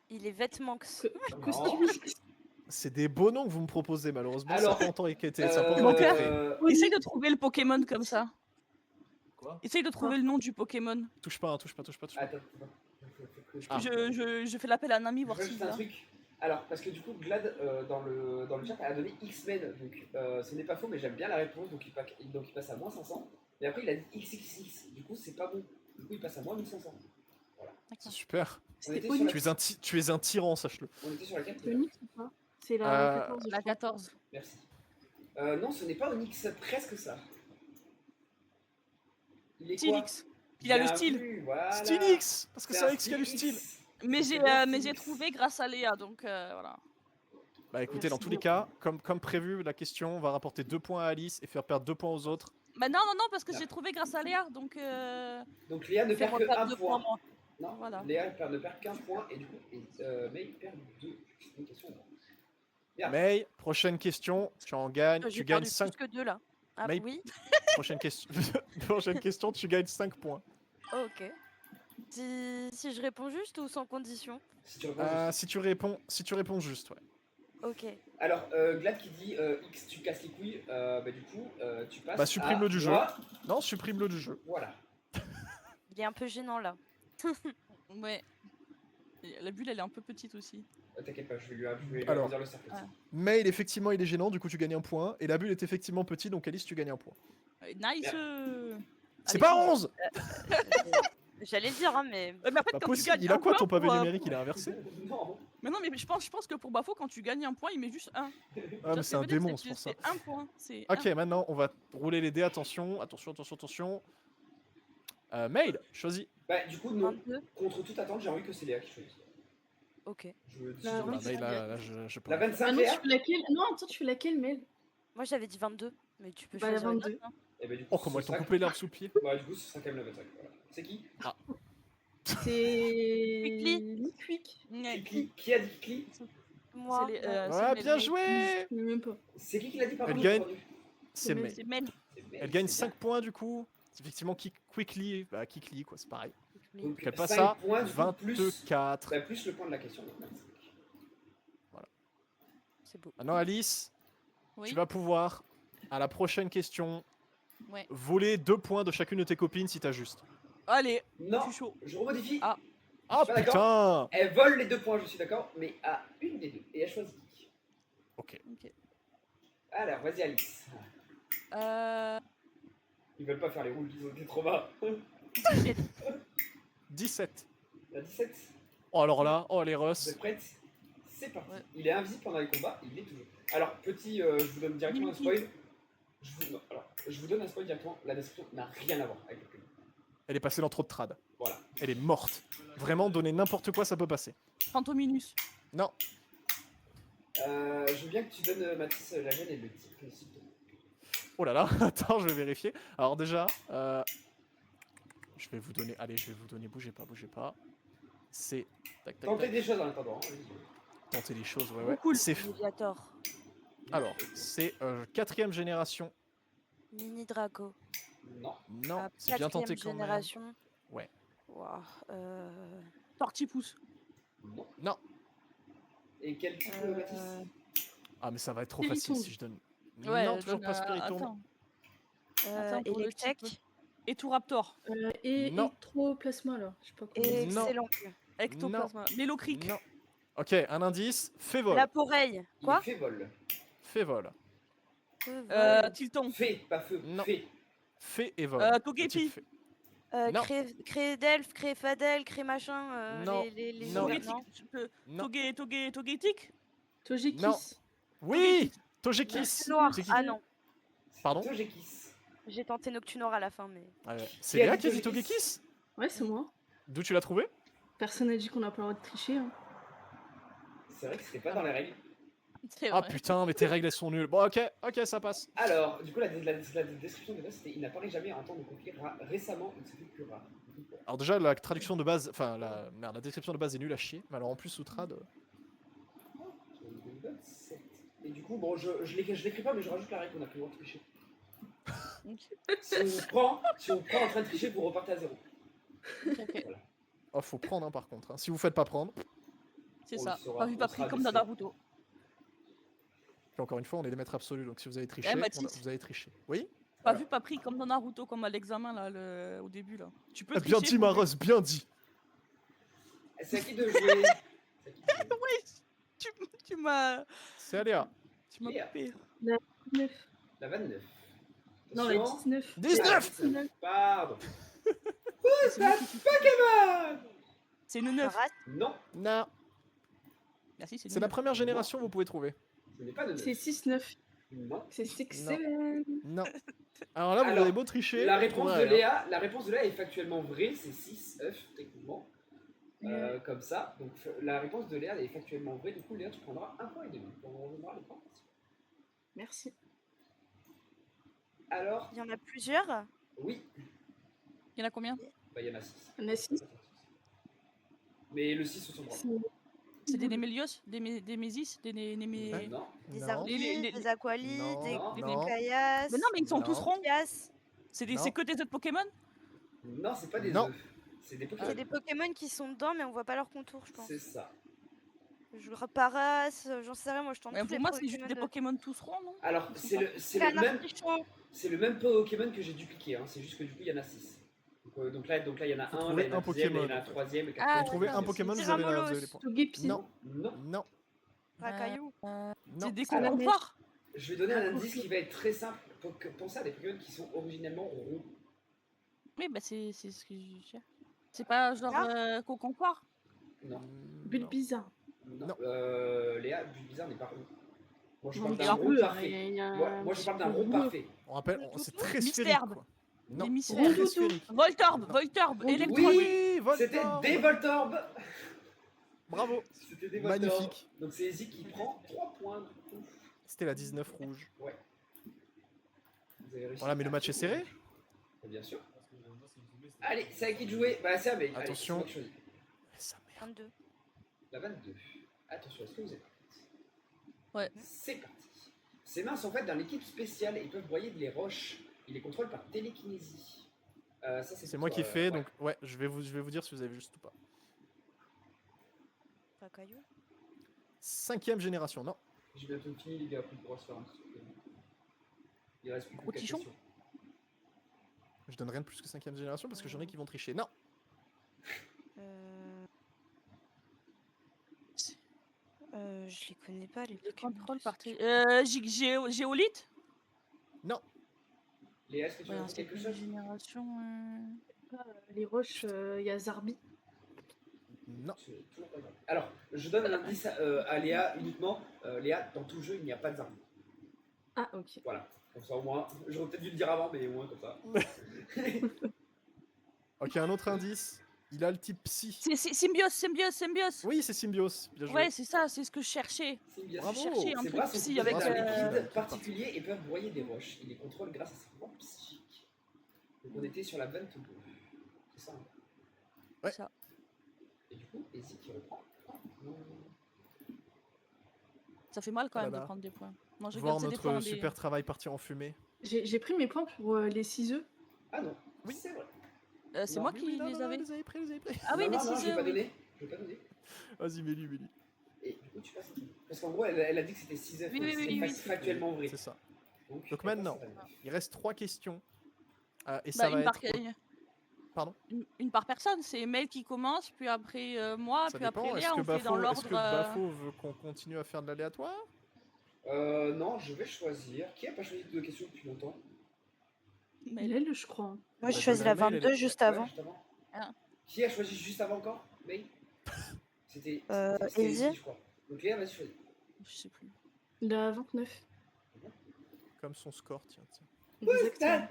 Il est vêtements. Non. Costumix. C'est des beaux noms que vous me proposez, malheureusement. Alors, ça n'a pas autant été. Ça a pas autant été fait. Essaye de trouver le Pokémon comme ça. Quoi? Essaye de trouver le nom du Pokémon. Touche pas, touche pas, touche pas. Touche pas. Attends, Ah. Je fais l'appel à Nami, je voir veux s'il juste est un là. truc. Alors, parce que du coup, Glad, dans le chat, elle a donné X-Men. Donc, ce n'est pas faux, mais j'aime bien la réponse. Donc, il passe à moins 500. Et après, il a dit XXX. Du coup, c'est pas bon. Du coup, il passe à moins 1500. C'est super. On était, C'était sur Onyx. Tu es un tyran, sache-le. on était sur la carte. C'est Onyx ou pas? C'est la 14. je La crois. 14. Merci. Non, ce n'est pas Onyx, presque ça. Il est quoi? Stylix. Il a le Bien style. vu, voilà. Stylix parce que c'est un un X qui a du style. Stylix. Mais C'est bien j'ai Stylix. trouvé grâce à Léa, donc voilà. Bah écoutez, dans Merci tous les cas, comme prévu, la question va rapporter 2 points à Alice et faire perdre 2 points aux autres. Bah non, parce que Ah. j'ai trouvé grâce à Léa, donc Donc Léa ne faire perd que reperdre 1 2 point. points moi. Non, Voilà. Léa ne perd qu'un point et du coup, mais il perd 2. C'est une question. Merde. Mais, prochaine question, tu en gagnes, J'ai tu gagnes perdu 5. plus que 2 là. Ah Mais- oui. Prochaine question, prochaine question, tu gagnes 5 points. Ok. Si je réponds juste ou sans condition? Si tu réponds juste. Si tu réponds juste, ouais. Ok. Alors, Glad qui dit X, tu casses les couilles, bah du coup, tu passes. Bah, supprime-le à du jeu. moi. Non, supprime-le du jeu. Voilà. Il est un peu gênant là. Ouais. Et la bulle elle est un peu petite aussi. T'inquiète pas, je vais lui Alors. agrandir le cercle. Ah. Mail, effectivement, il est gênant, du coup tu gagnes un point. Et la bulle est effectivement petite, donc Alice, tu gagnes un point. Nice. C'est Allez, pas fonce. 11 J'allais le dire, hein, mais. Mais en fait, Pas quand tu possible, gagnes il a un quoi point ton pavé pour, numérique? Il est inversé. Non. Mais non, mais je pense que pour Bafo, quand tu gagnes un point, il met juste 1. Ah, mais c'est un démon, c'est pour ça. C'est un point. C'est Ok, maintenant on va rouler les dés, attention, attention. Mail, choisis. Bah, du coup, non. 22. Contre toute attente, j'ai envie que c'est Léa qui choisisse. Ok. Je dis. La j'ai envie Bah, que Mail, c'est- là, je peux La rien. 25 Ah non, Léa. tu fais laquelle? Non, attends, tu fais laquelle, Mel? Moi j'avais dit 22, mais tu peux Bah, la choisir une 22. autre, hein. Et bah, du coup, Oh, comment ce elles t'ont sera- coupé l'herbe sous le pied. Bah, du coup, ce sera quand même la 25. Voilà. C'est qui? C'est. Quickly. Quick. Ouais. Qui a dit Kikli? Moi. C'est Ouais, bien joué. Je sais même pas. C'est qui l'a dit par Elle contre, j'ai gagne. pas entendu. C'est Mail. Mail. C'est Mel. C'est Mel, Elle gagne c'est 5 points du coup. C'est effectivement Quickly, bah Quickly quoi, c'est pareil. bien. Donc, Elle passe 5 à points, du coup, plus, 24. bah, plus le point de la question. Donc 25. C'est beau. Maintenant Alice, Oui. tu vas pouvoir, à la prochaine question, Ouais. voler 2 points de chacune de tes copines si t'as juste. Allez, Non, je suis chaud. je remodifie. Ah. Ah pas putain. Elle vole les 2 points, je suis d'accord, mais à une des deux. Et elle choisit. Ok. Alors, vas-y Alice. Euh... Ils veulent pas faire les roules, ils ont été trop bas. 17. La 17. Oh alors là, oh les Vous Russes. êtes prêtes? C'est parti. Ouais. Il est invisible pendant les combats, il l'est toujours. Alors, petit, je vous donne directement un spoil. Je vous donne un spoil directement. La description n'a rien à voir avec le film. Elle est passée dans trop de trad. Voilà. Elle est morte. Vraiment, donner n'importe quoi, ça peut passer. Fantominus. Non. Je veux bien que tu donnes Mathis la gêne et le type s'il te plaît. Oh là là, attends, je vais vérifier. Alors déjà, je vais vous donner, allez, je vais vous donner, bougez pas. C'est, tac, tac, Tentez tac. des choses en attendant. Hein, allez-y. Tenter les choses, ouais. Cool. C'est, Mediator. alors, c'est 4ème génération. Mini Draco. Non. Non, Ah, c'est bien tenté 4e quand même. génération. Ouais. Ouah, Tortipousse. Non. Non. Et quel type Mathis? Ah mais ça va être trop Spiritomb. facile si je donne. Ouais, non, toujours donne, pas Spiritomb. attends. Attends, pour le Electek. type. Et tout Raptor. Et Non. Ectoplasma là. Je sais pas comment. Et Non. excellent. Ectoplasma. Mélocric. Non. Ok, un indice. Fais vol. La Poreille. Quoi? Il fait vol. Fais vol. Tilton. Fée, pas feu. Non. Fée. Fais et vol. Togepi. Le type fait. Non. Cré Delphes, Cré Fadel, Cré machin. Non. Les Non. non. Non. Togetic. Togekiss. Non. Oui. Togekiss. Noir. C'est qui Ah non. Pardon. Togekiss. J'ai tenté Noctunor à la fin, mais. Ah ouais. C'est Qui a Léa dit qui a dit Togekiss Togekiss. Ouais, c'est moi. D'où tu l'as trouvé? Personne n'a dit qu'on n'a pas le droit de tricher. Hein. C'est vrai que c'était pas dans les règles. C'est Ah vrai. putain, mais tes règles elles sont nulles. Bon, ok, ça passe. Alors, du coup, la description de base, c'était il n'apparaît jamais en temps de conflit récemment, il se fait plus rare. Alors déjà la traduction de base, enfin la description de base est nulle à chier, mais alors en plus sous trad. Et du coup, bon, je l'écris pas, mais je rajoute la règle qu'on a plus le droit de tricher. Si on prend en train de tricher, vous repartez à 0. Ok. Oh, faut prendre par contre. Hein. Si vous faites pas prendre, C'est On ça. le saura, Pas vu, on pas sera pris comme dans abaissé. Naruto. puis encore une fois, on est les maîtres absolus. Donc si vous avez triché, Mathis. vous avez triché. Oui. Pas vu, pas pris comme dans Naruto, comme à l'examen là, au début là. Tu peux Bien tricher. dit, Maros, bien dit. C'est à qui de jouer? C'est à qui de jouer Ouais, tu m'as. C'est Aléa. Tu m'as Yeah. coupé. 9. La 29. Non, la Attention. 19. 19. 19. Pardon. C'est moi qui- Pokémon. C'est une 9. Arrête. Non, Non. Merci, c'est C'est la une première génération, vous pouvez trouver. ce n'est pas de 9. C'est 6-9. Non. C'est 6 Non. Non. Alors là, vous Alors, avez beau tricher. La vous réponse, trouverez de rien. Léa, est factuellement vraie, c'est 6 œufs techniquement. Comme ça. Donc la réponse de Léa est factuellement vraie. Du coup, Léa, tu prendras 1 point et demi. On reviendra les points. Merci. Alors, Il y en a plusieurs. oui, Il y en a combien? bah, il y en a 6. On a 6. Mais le 6 au droit. C'est des Némélios? Des Mésis? Des Némé. Ouais. Non, Des Non. Arbies, Les- des Aqualides, Non, des non. Kayas. Mais non, mais ils sont Non. tous ronds. Kias. C'est Non. que des autres Pokémon? non, c'est pas des Non. œufs. C'est des Pokémon. C'est des Pokémon qui sont dedans, mais on voit pas leur contour, je pense. C'est ça. Je Paras, j'en sais rien, moi je tente Ouais, tous pour les moi, c'est juste des de- Pokémon tous ronds, non? Alors, Ils sont c'est pas- le Canard même. Pichon. C'est le même Pokémon que j'ai dupliqué, hein. C'est juste que du coup il y en a 6. Donc là il y en a Faut un, trouver là il y en a un un deuxième, Pokémon, il y en a un en fait. troisième, et Ah, Vous quatrième. trouvez un d'accord. Pokémon, vous Tyrannolos. avez les points. Togepi. Non. Non. Non. Racaillou. Non. C'est des Alors, concours. Je vais donner un Ah, indice ok. qui va être très simple. Pensez à des Pokémon qui sont originellement ronds. Oui, bah c'est ce que je cherche. C'est pas genre Ah. Concours? Non. Bulbizarre. Non. Léa, Bulbizarre n'est pas rond. Moi je Non, parle mais d'un un rond peu, parfait. il y a un Moi je petit parle d'un peu rond bleu. parfait. On rappelle, c'est très Mystère. sphérique. Quoi. Non. Des mystères. Très Rondoudou. sphérique. Voltorb, Non. Voltorb, Electron. Oui, C'était Voltorb. des Voltorb. Bravo. C'était des Voltorb. Magnifique. Donc c'est Izzy qui prend 3 points. Du coup. C'était la 19 rouge. Ouais. Vous avez réussi. Voilà, mais le match est serré. Bien sûr. Allez, c'est à qui de jouer? Bah c'est à Meg. Allez, Attention. c'est moi qui choisis. Sa mère. 22. La 22. Attention, est-ce que vous êtes prêts? Ouais. C'est parti. Ces mains sont faites dans l'équipe spéciale et peuvent broyer les roches. Ils les contrôlent par télékinésie. Ça, C'est moi qui fais, donc ouais, je vais vous dire si vous avez vu juste ou pas. Racaillou. 5ème génération, non. J'ai bientôt fini, les gars, après on pourra se faire un petit truc. Il reste plus que 4 Rotichon. questions. Je donne rien de plus que 5ème génération parce que j'en ai qui vont tricher. Non. Je les connais pas, les Les Pokémon. contrôles par Géolite? Non. Léa, est-ce que tu Ouais, veux en dire quelque cinquième chose? génération. Les roches, il y a Zarbi. Non. C'est toujours pas grave. Alors, je donne un indice à Léa uniquement. Léa, dans tout jeu, il n'y a pas de zarbi. Ah, ok. Voilà. Comme ça, au moins, j'aurais peut-être dû le dire avant, mais au moins comme ça. Ok, un autre indice. Il a le type psy. C'est Symbiose. Oui, c'est Symbiose. Bien joué. Ouais, c'est ça, c'est ce que je cherchais. C'est bien. Bravo. Chercher un Ces truc bras sont psy composés avec. d'un euh, liquide particulier et peuvent broyer des roches. Ils les contrôlent grâce à ses pouvoirs psychiques. Donc on était sur la 22. C'est ça. Hein. Ouais. Ça. Et du coup, Izzy qui reprend. Ça fait mal quand Oh là même de là. prendre des points. Non, je Voir regarde, c'est des notre points. super travail partir en fumée. J'ai pris mes points pour les 6 œufs. Ah non, Oui. c'est vrai. C'est Non, moi Oui, qui oui, non, les non, avais. les avez pris, les avez pris. Ah oui, non, les non, je 6 vais œufs. pas Oui. donner. Je vais pas donner. Vas-y, mets-lui. Et du coup, tu passes. Parce qu'en gros, elle a dit que c'était 6 œufs. Oui, mais oui, c'est oui, oui. factuellement vrai. C'est ça. Donc Donc elle maintenant, passe à la 29. il reste 3 questions. Et Bah, ça va une, par... être. Pardon. une par personne, c'est Mel qui commence, puis après moi, Ça puis dépend. après Est-ce Léa, que on fait dans Bafo, l'ordre. est-ce que Bafo veut qu'on continue à faire de l'aléatoire? Non, je vais choisir. Qui a pas choisi de 2 questions depuis longtemps? Mel. Elle, je crois. Hein. Moi, je Bah, choisis la Mail, elle est- 22 juste Ouais, avant. juste avant. Ah. Qui a choisi juste avant encore? May? C'était Izzy. je crois. Donc Léa, vas-y, choisis. Je sais plus. La 29. Comme son score, tiens. Exactement.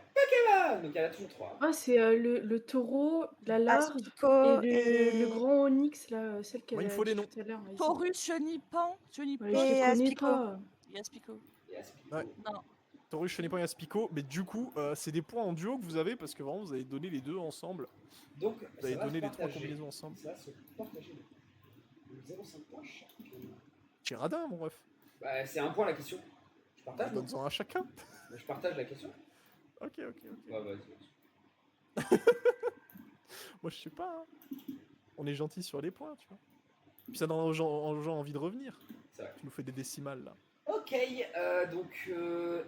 Ah, donc elle a toujours 3. Ah, c'est le taureau, la larve Aspico et le grand onyx, là, celle qu'elle Moi, il me a faut dit des noms. tout à l'heure. là, ici. Taurus, Chenipan, Ouais, Et je les connais Aspico. pas. et Aspico. Ouais. Non, Taurus, Chenipan et Aspico. Mais du coup, c'est des points en duo que vous avez parce que vraiment, vous avez donné les deux ensemble. Donc, Vous avez ça va donné se les 3 partager. combinaisons ensemble. Ça va se partager. Donc 0,5 points chacun. Tiradin, mon ref. Bah, c'est un point la question. Je partage, non? Donne-en à chacun. Je partage la question. Ok. Ouais, vas-y. Moi, je sais pas. Hein. On est gentil sur les points, tu vois. Puis ça donne aux gens envie de revenir. C'est vrai. Tu nous fais des décimales là. Ok, donc,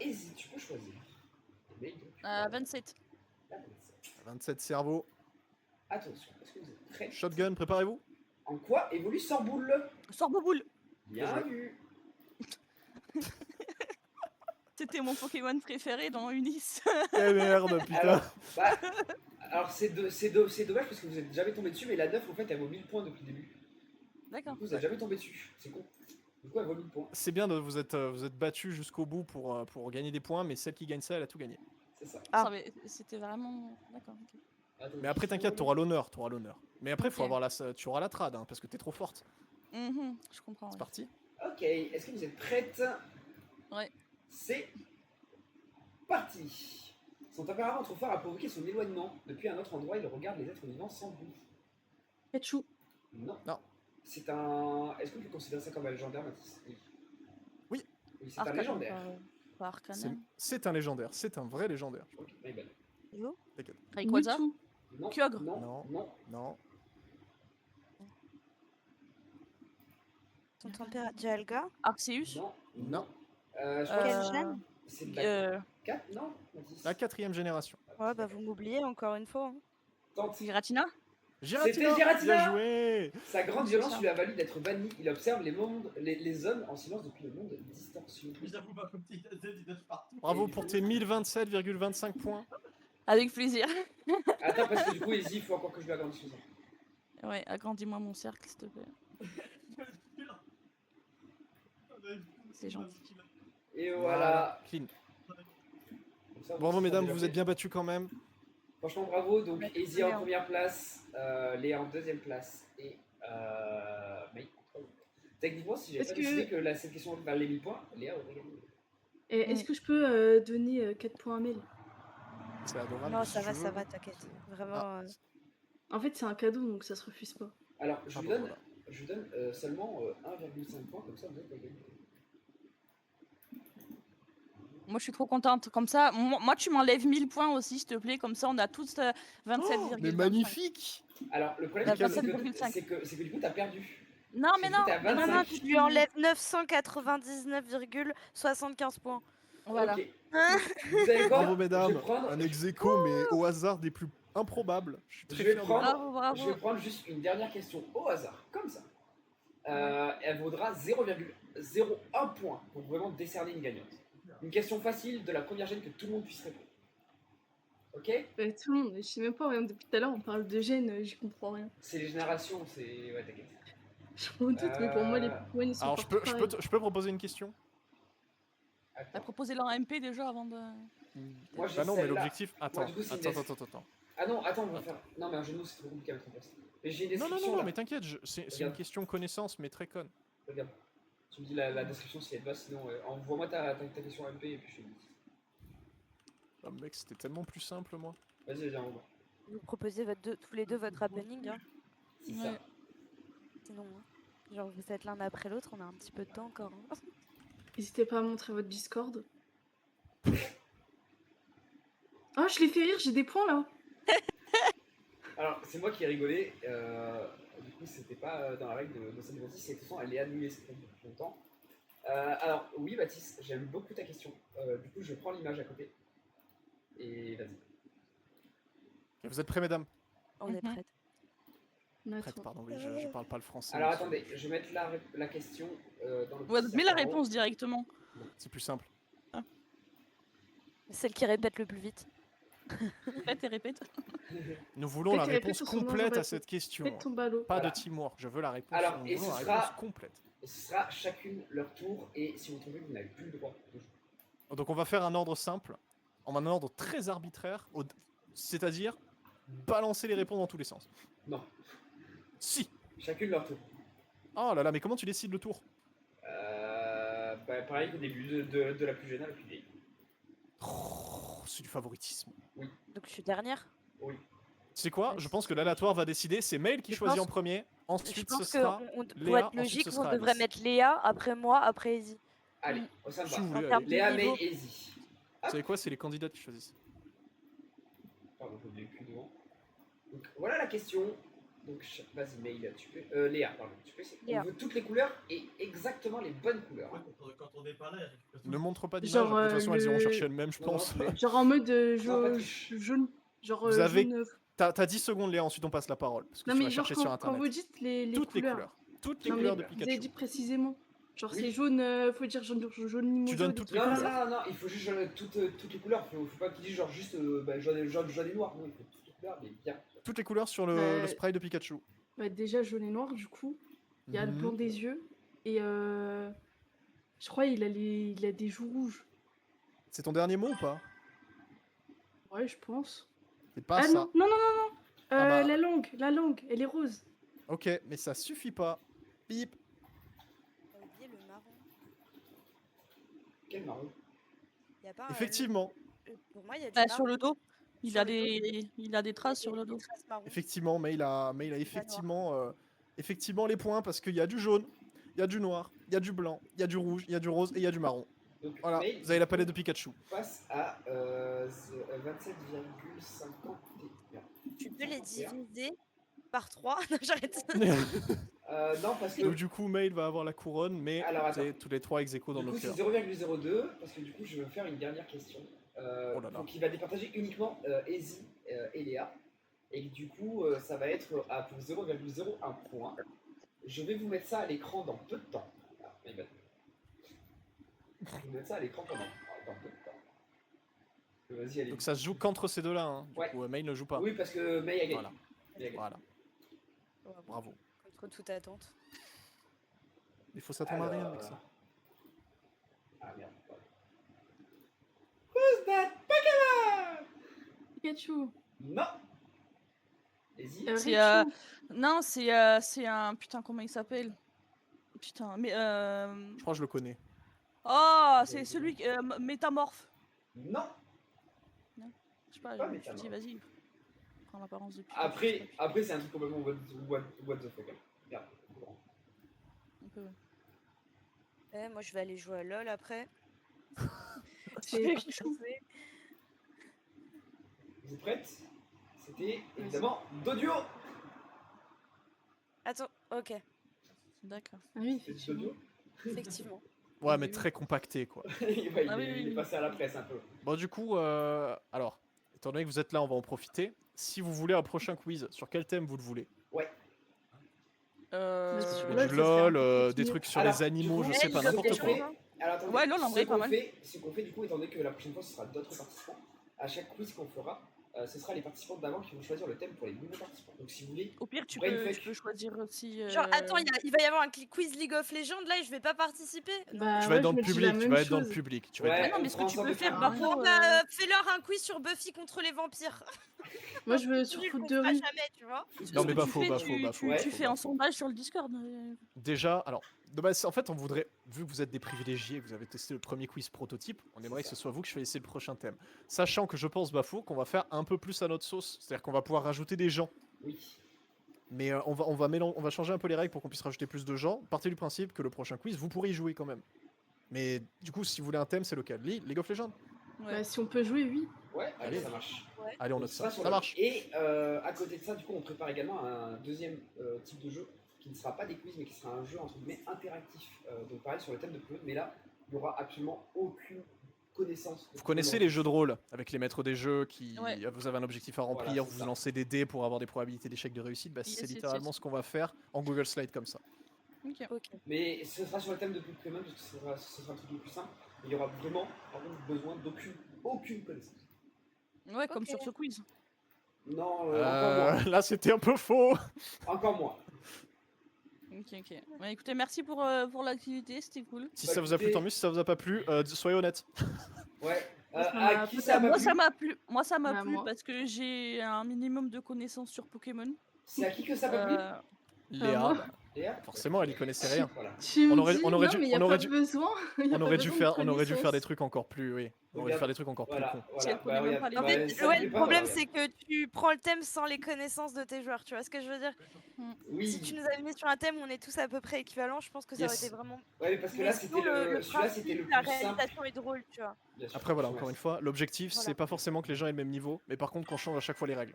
Easy, tu peux choisir. Mais, donc, 27. la 27. 27 cerveaux. Attention, est-ce que vous êtes prêts? Shotgun, préparez-vous. En quoi évolue Sorboule? Sors boule. Bien vu. C'était mon Pokémon préféré dans Unis. Eh merde, putain. Alors c'est dommage parce que vous êtes jamais tombé dessus, mais la 9 en fait elle vaut 1000 points depuis le début. Du D'accord. coup vous êtes jamais tombé dessus, c'est con. Du coup elle vaut 1000 points, C'est bien de vous êtes battu jusqu'au bout pour gagner des points, mais celle qui gagne ça, elle a tout gagné. c'est ça. Ah. C'était vraiment. D'accord. ok. Attends, Mais après, t'inquiète, t'auras l'honneur, Mais après, faut Ok. avoir tu auras la trad, hein, parce que t'es trop forte. Je comprends. C'est ouais. parti. Ok, est-ce que vous êtes prête? Ouais. C'est parti. Son tempérament trop fort a provoqué son éloignement. Depuis un autre endroit, il regarde les êtres vivants sans but. Pachou. Non. Non. C'est un... Est-ce que tu considères ça comme un légendaire, Mathis? Oui. Oui, c'est un légendaire. Pas Arcanum. C'est un légendaire, c'est un vrai légendaire. Ok, my bad. Yo. T'inquiète. Rayquaza. Mewtwo. Non, Kyogre. non. Non. Son température. Dialga. Arceus. Non. Je crois Quel que gène? c'est de la Euh, 4, non, Mathis? La 4ème génération. Ouais, bah vous m'oubliez encore une fois. Hein. Tente. Giratina. Giratina, Giratina. bien joué. Sa grande C'est violence ça. lui a valu d'être banni. Il observe les hommes en silence depuis le monde distorsion. Mais j'avoue pas comme petit il nage partout. Bravo pour tes 1027,25 points. Avec plaisir. Attends, parce que du coup, Easy, il faut encore que je lui agrandisse ça. Ouais, agrandis-moi mon cercle, s'il te plaît. C'est gentil. Et voilà. Clean. Comme ça, Bravo vous mesdames, déjà vous fait. êtes bien battus quand même. Franchement, bravo. Donc, Ouais, Easy en Léa. première place, Léa en deuxième place et May en troisième. Techniquement, si j'avais Est-ce pas décidé que cette question valait 1000 points, Léa aurait gagné. Et est-ce que je peux donner 4 points à Mel? C'est adorable. Non, si ça tu va, veux. ça va, t'inquiète. Vraiment. Ah. En fait, c'est un cadeau, donc ça se refuse pas. Alors, je Ah vous bon, donne, voilà. je vous donne seulement 1,5 points, comme ça vous êtes pas gagné. Moi, je suis trop contente. Comme ça, moi, tu m'enlèves 1000 points aussi, s'il te plaît. Comme ça, on a tous 27,25. Mais magnifique. Alors, le problème, La c'est que, 27,5. c'est que du coup, t'as perdu. Non, mais C'est non. que t'es à mais non, 25. non, Je lui enlève 999,75 points. Voilà. Ok. Vous savez quoi? Bravo mesdames. Je vais prendre, Un ex-aequo, mais au hasard des plus improbables. Je suis très Je vais fier de prendre- vous. Bravo, bravo. je vais prendre juste une dernière question au hasard, comme ça. Elle vaudra 0,01 point pour vraiment décerner une gagnante. Une question facile de la première gêne que tout le monde puisse répondre. Ok? Bah, tout le monde, je sais même pas, regarde, depuis tout à l'heure on parle de gènes, j'y comprends rien. C'est les générations, c'est... Ouais, t'inquiète. Je m'en doute, mais pour moi les Pokémon ils sont Alors partout pareils. je peux proposer une question. T'as Attends. proposé leur MP déjà avant de. Moi, j'ai Bah non, mais celle-là. l'objectif. Attends, du coup, c'est une attends. Ah non, attends, on va faire... Non, mais un genou, c'est trop compliqué à mettre en place. Mais j'ai une Non, description, là. mais t'inquiète, c'est une Regarde. question connaissance, mais très conne. Regarde. Tu me dis la description si elle te va, sinon envoie-moi ta question MP et puis je te dis. Ah, mec, c'était tellement plus simple, moi. Vas-y, envoie. Vous proposez tous les deux votre happening. Hein. C'est Ouais. ça. Sinon, hein. Genre vous êtes l'un après l'autre, on a un petit peu de temps encore. Hein. N'hésitez pas à montrer votre Discord. Oh, je l'ai fait rire, j'ai des points là. Alors, c'est moi qui ai rigolé. Du coup, c'était pas dans la règle de cette notice. Et de toute façon, elle est annulée depuis longtemps. Alors, oui, Baptiste, j'aime beaucoup ta question. Du coup, je prends l'image à côté. Et vas-y. Ok, vous êtes prêts, mesdames? On est Mhm. prête. On Prêtes, attend. pardon, oui, je parle pas le français. Alors, monsieur. attendez, je vais mettre la question dans le Ouais, petit mets la sac à dos. réponse directement. C'est plus simple. Celle qui répète le plus vite. Répète et répète. Nous voulons Faites la les réponse réponses sur son complète à bateau. cette question. Faites ton ballot. Pas Voilà. de teamwork, je veux la réponse. Alors, nous et voulons ce la sera- réponse complète. Et ce sera chacune leur tour. Et si vous trouvez, vous n'avez plus le droit de jouer. Donc on va faire un ordre simple, en un ordre très arbitraire, c'est-à-dire balancer les réponses dans tous les sens. Non, Si. chacune leur tour. Oh là là, mais comment tu décides le tour? Bah, pareil qu'au début, de la plus jeune à la plus vieille. Oh, c'est du favoritisme. Donc je suis dernière. Oui. Tu sais quoi? Je pense que l'aléatoire va décider, c'est Mail qui Je choisit pense- en premier, Je ensuite pense ce que sera... pour Léa, être ensuite, logique, ce on sera devrait Alice. mettre Léa, après moi, après Izzy. Allez, ça me Si vous va. voulez, En termes allez. de Léa, niveau. May, Easy. Vous savez quoi? C'est les candidats qui choisissent. Pardon, je n'ai plus devant. Donc voilà la question. Donc vas-y, Mail, tu peux. Léa, pardon, tu peux essayer. Léa. On veut toutes les couleurs et exactement les bonnes couleurs. Ouais, quand on n'est pas là, il y a quelque chose. Ne montre pas d'image, Genre, de toute façon elles iront le- chercher elles-mêmes, je Non, non, pense. mais- Genre en mode Non, pas de triche. jaune. Genre Vous avez- jaune. T'as 10 secondes, Léa, ensuite on passe la parole. Parce que Non, tu mais vas genre chercher sur quand internet. vous dites les Toutes les couleurs. couleurs. Toutes les Non, mais couleurs de vous avez Pikachu. dit précisément. Genre Oui. c'est jaune, faut dire jaune limousine. Tu donnes toutes les Non, non, couleurs. non, il faut juste toutes les couleurs. Faut pas qu'il dise genre juste jaune et noir. Non, il faut toutes les couleurs, mais bien. Toutes les couleurs sur le Euh, spray de Pikachu. Bah, déjà jaune et noir, du coup. Il y a le Mhm. blanc des yeux. Et je crois il a des joues rouges. C'est ton dernier mot ou pas? Ouais, je pense. C'est pas Ah ça. non. Ah bah. La langue, elle est rose. Ok, mais ça suffit pas. Bip. T'as oublié le marron. Quel marron. Y a pas, Effectivement. pour moi, il y a du Bah, marron. sur le dos. Il Sur a le des traces sur le Des dos. traces marron. Effectivement, mais il a effectivement les points parce qu'il y a du jaune, il y a du noir, il y a du blanc, il y a du rouge, il y a du rose et il y a du marron. Donc, Voilà, Mail, vous avez la palette de Pikachu. passe à 27,51. Tu peux les diviser par 3. Non, j'arrête. Non, parce que Donc du coup, Mail va avoir la couronne, mais Alors, vous avez tous les trois ex aequo dans du nos coup, c'est cœurs. 0,02. Parce que du coup, je vais faire une dernière question. Oh là là. Donc, il va départager uniquement Easy et Léa. Et du coup, ça va être pour 0,01 point. Je vais vous mettre ça à l'écran dans peu de temps. Ah, mais bah, je vais vous mettre ça à l'écran dans peu de temps. Vas-y, allez. Donc ça se joue qu'entre ces deux-là. Hein. Du Ouais. coup, Mail ne joue pas. Oui, parce que May a gagné. Voilà. May a gagné. Voilà. Bravo. Contre toute attente. Il faut s'attendre à rien avec ça. Ah merde. Who's that Pokémon? Pikachu. Non. Vas-y. C'est, Raichu. Non, c'est un. Putain, comment il s'appelle? Putain, mais. Je crois que je le connais. Oh, c'est celui. Métamorphe. Non. Je sais pas, Pas je me suis dit, Métamorphe. vas-y. Prends l'apparence de Pikachu. Après c'est un truc complètement what the fuck. Regarde. Un peu. Moi, je vais aller jouer à LoL après. C'est Pichou. Vous êtes prêtes? C'était évidemment Dodio. Attends, ok, D'accord. Ah oui, C'est effectivement. Dodio. effectivement. Ouais, mais très compacté, quoi. Ouais, Ah oui, il est oui. passé à la presse un peu. Bon, du coup, alors, étant donné que vous êtes là, on va en profiter. Si vous voulez un prochain quiz, sur quel thème vous le voulez? Euh... Sur Du LOL, ça serait LOL, un peu des continuer. trucs sur Alors, les animaux, du je coup, sais pas, LOL, n'importe des quoi. choses, hein. Alors, attendez, Ouais, LOL, en vrai, ce pas qu'on mal. fait, ce qu'on fait du coup, étant donné que la prochaine fois ce sera d'autres participants, à chaque quiz qu'on fera, ce sera les participants d'avant qui vont choisir le thème pour les nouveaux participants. Donc si vous voulez, Au pire, tu Brainfuck. peux choisir aussi. Genre, attends, il va y avoir un quiz League of Legends là et je vais pas participer. Bah, Tu vas ouais, être dans je le me dis la public, tu même vas être dans le chose. public. Tu vas Ouais. être- Mais non, mais on ce fera que tu en peux sorte de faire, faire un- Bafo. Bon, bah, fais-leur un quiz sur Buffy contre les vampires. Moi, je veux sur Nul foot qu'on de fera rue. jamais, tu vois. Non, mais tu Bafo, fais, Bafo, tu, Bafo. tu, Ouais, tu faut fais un Bafo. sondage sur le Discord. Déjà, alors, de base, en fait, on voudrait, vu que vous êtes des privilégiés, que vous avez testé le premier quiz prototype, on aimerait que ça. ce soit vous qui choisissez le prochain thème. Sachant que je pense, Bafo, qu'on va faire un peu plus à notre sauce. C'est-à-dire qu'on va pouvoir rajouter des gens. oui. Mais on va changer un peu les règles pour qu'on puisse rajouter plus de gens. Partez du principe que le prochain quiz, vous pourrez y jouer quand même. Mais du coup, si vous voulez un thème, c'est lequel? League of Legends? Bah, si on peut jouer, oui. Ouais, allez, Allez. ça marche. Allez, on Donc, note ce sera ça. sur Ça le- marche. Et à côté de ça, du coup, on prépare également un deuxième type de jeu qui ne sera pas des quiz, mais qui sera un jeu entre guillemets interactif. Donc pareil sur le thème de Pokémon, mais là, il n'y aura absolument aucune connaissance. Vous connaissez les jeux de rôle avec les maîtres des jeux qui Ouais. vous avez un objectif à remplir, Voilà, c'est vous ça. lancez des dés pour avoir des probabilités d'échec de réussite. Bah, Yes, c'est yes, littéralement yes. ce qu'on va faire en Google Slide comme ça. Ok. Ok. Mais ce sera sur le thème de Pokémon, parce que ce sera un truc le plus simple. Mais il y aura vraiment, par contre, besoin aucune connaissance. Ouais, comme Ok. sur ce quiz. Non, encore Là, c'était un peu faux. moins. Encore moins. Ok. Bah, écoutez, merci pour l'activité, c'était cool. Si Bah, ça vous a plu, écoutez- tant mieux. Si ça vous a pas plu, soyez honnête. Ouais. Moi, ça À m'a qui peut-être- ça m'a Moi, plu ça m'a plu. Moi, ça m'a Bah, plu moi. parce que j'ai un minimum de connaissances sur Pokémon. C'est à qui que ça m'a plu Euh, Léa, moi. bah, Léa Forcément, elle y connaissait rien. Voilà. Tu On me aurait- dis, on aurait non, dû- mais il n'y a on aurait pas dû- besoin. Y a On pas aurait dû besoin de faire, on aurait dû faire des connaissances. trucs encore plus, oui. On aurait dû Regarde, faire des trucs encore plus voilà, cons. Si elle connaît même pas les En bah, fait, ça ouais, lui le fait pas, problème, regarde. c'est que tu prends le thème sans les connaissances de tes joueurs, tu vois ce que je veux dire? Si tu Oui, nous avais mis sur un thème où on est tous à peu près équivalents, je pense que ça aurait Yes. été vraiment. ouais, mais parce que Mais là, sinon, c'était le celui-là, c'était principe, le la plus simple. réalisation est drôle, tu vois. Bien sûr. Après voilà, Ouais. encore une fois, l'objectif Voilà. c'est pas forcément que les gens aient le même niveau, mais par contre qu'on change à chaque fois les règles.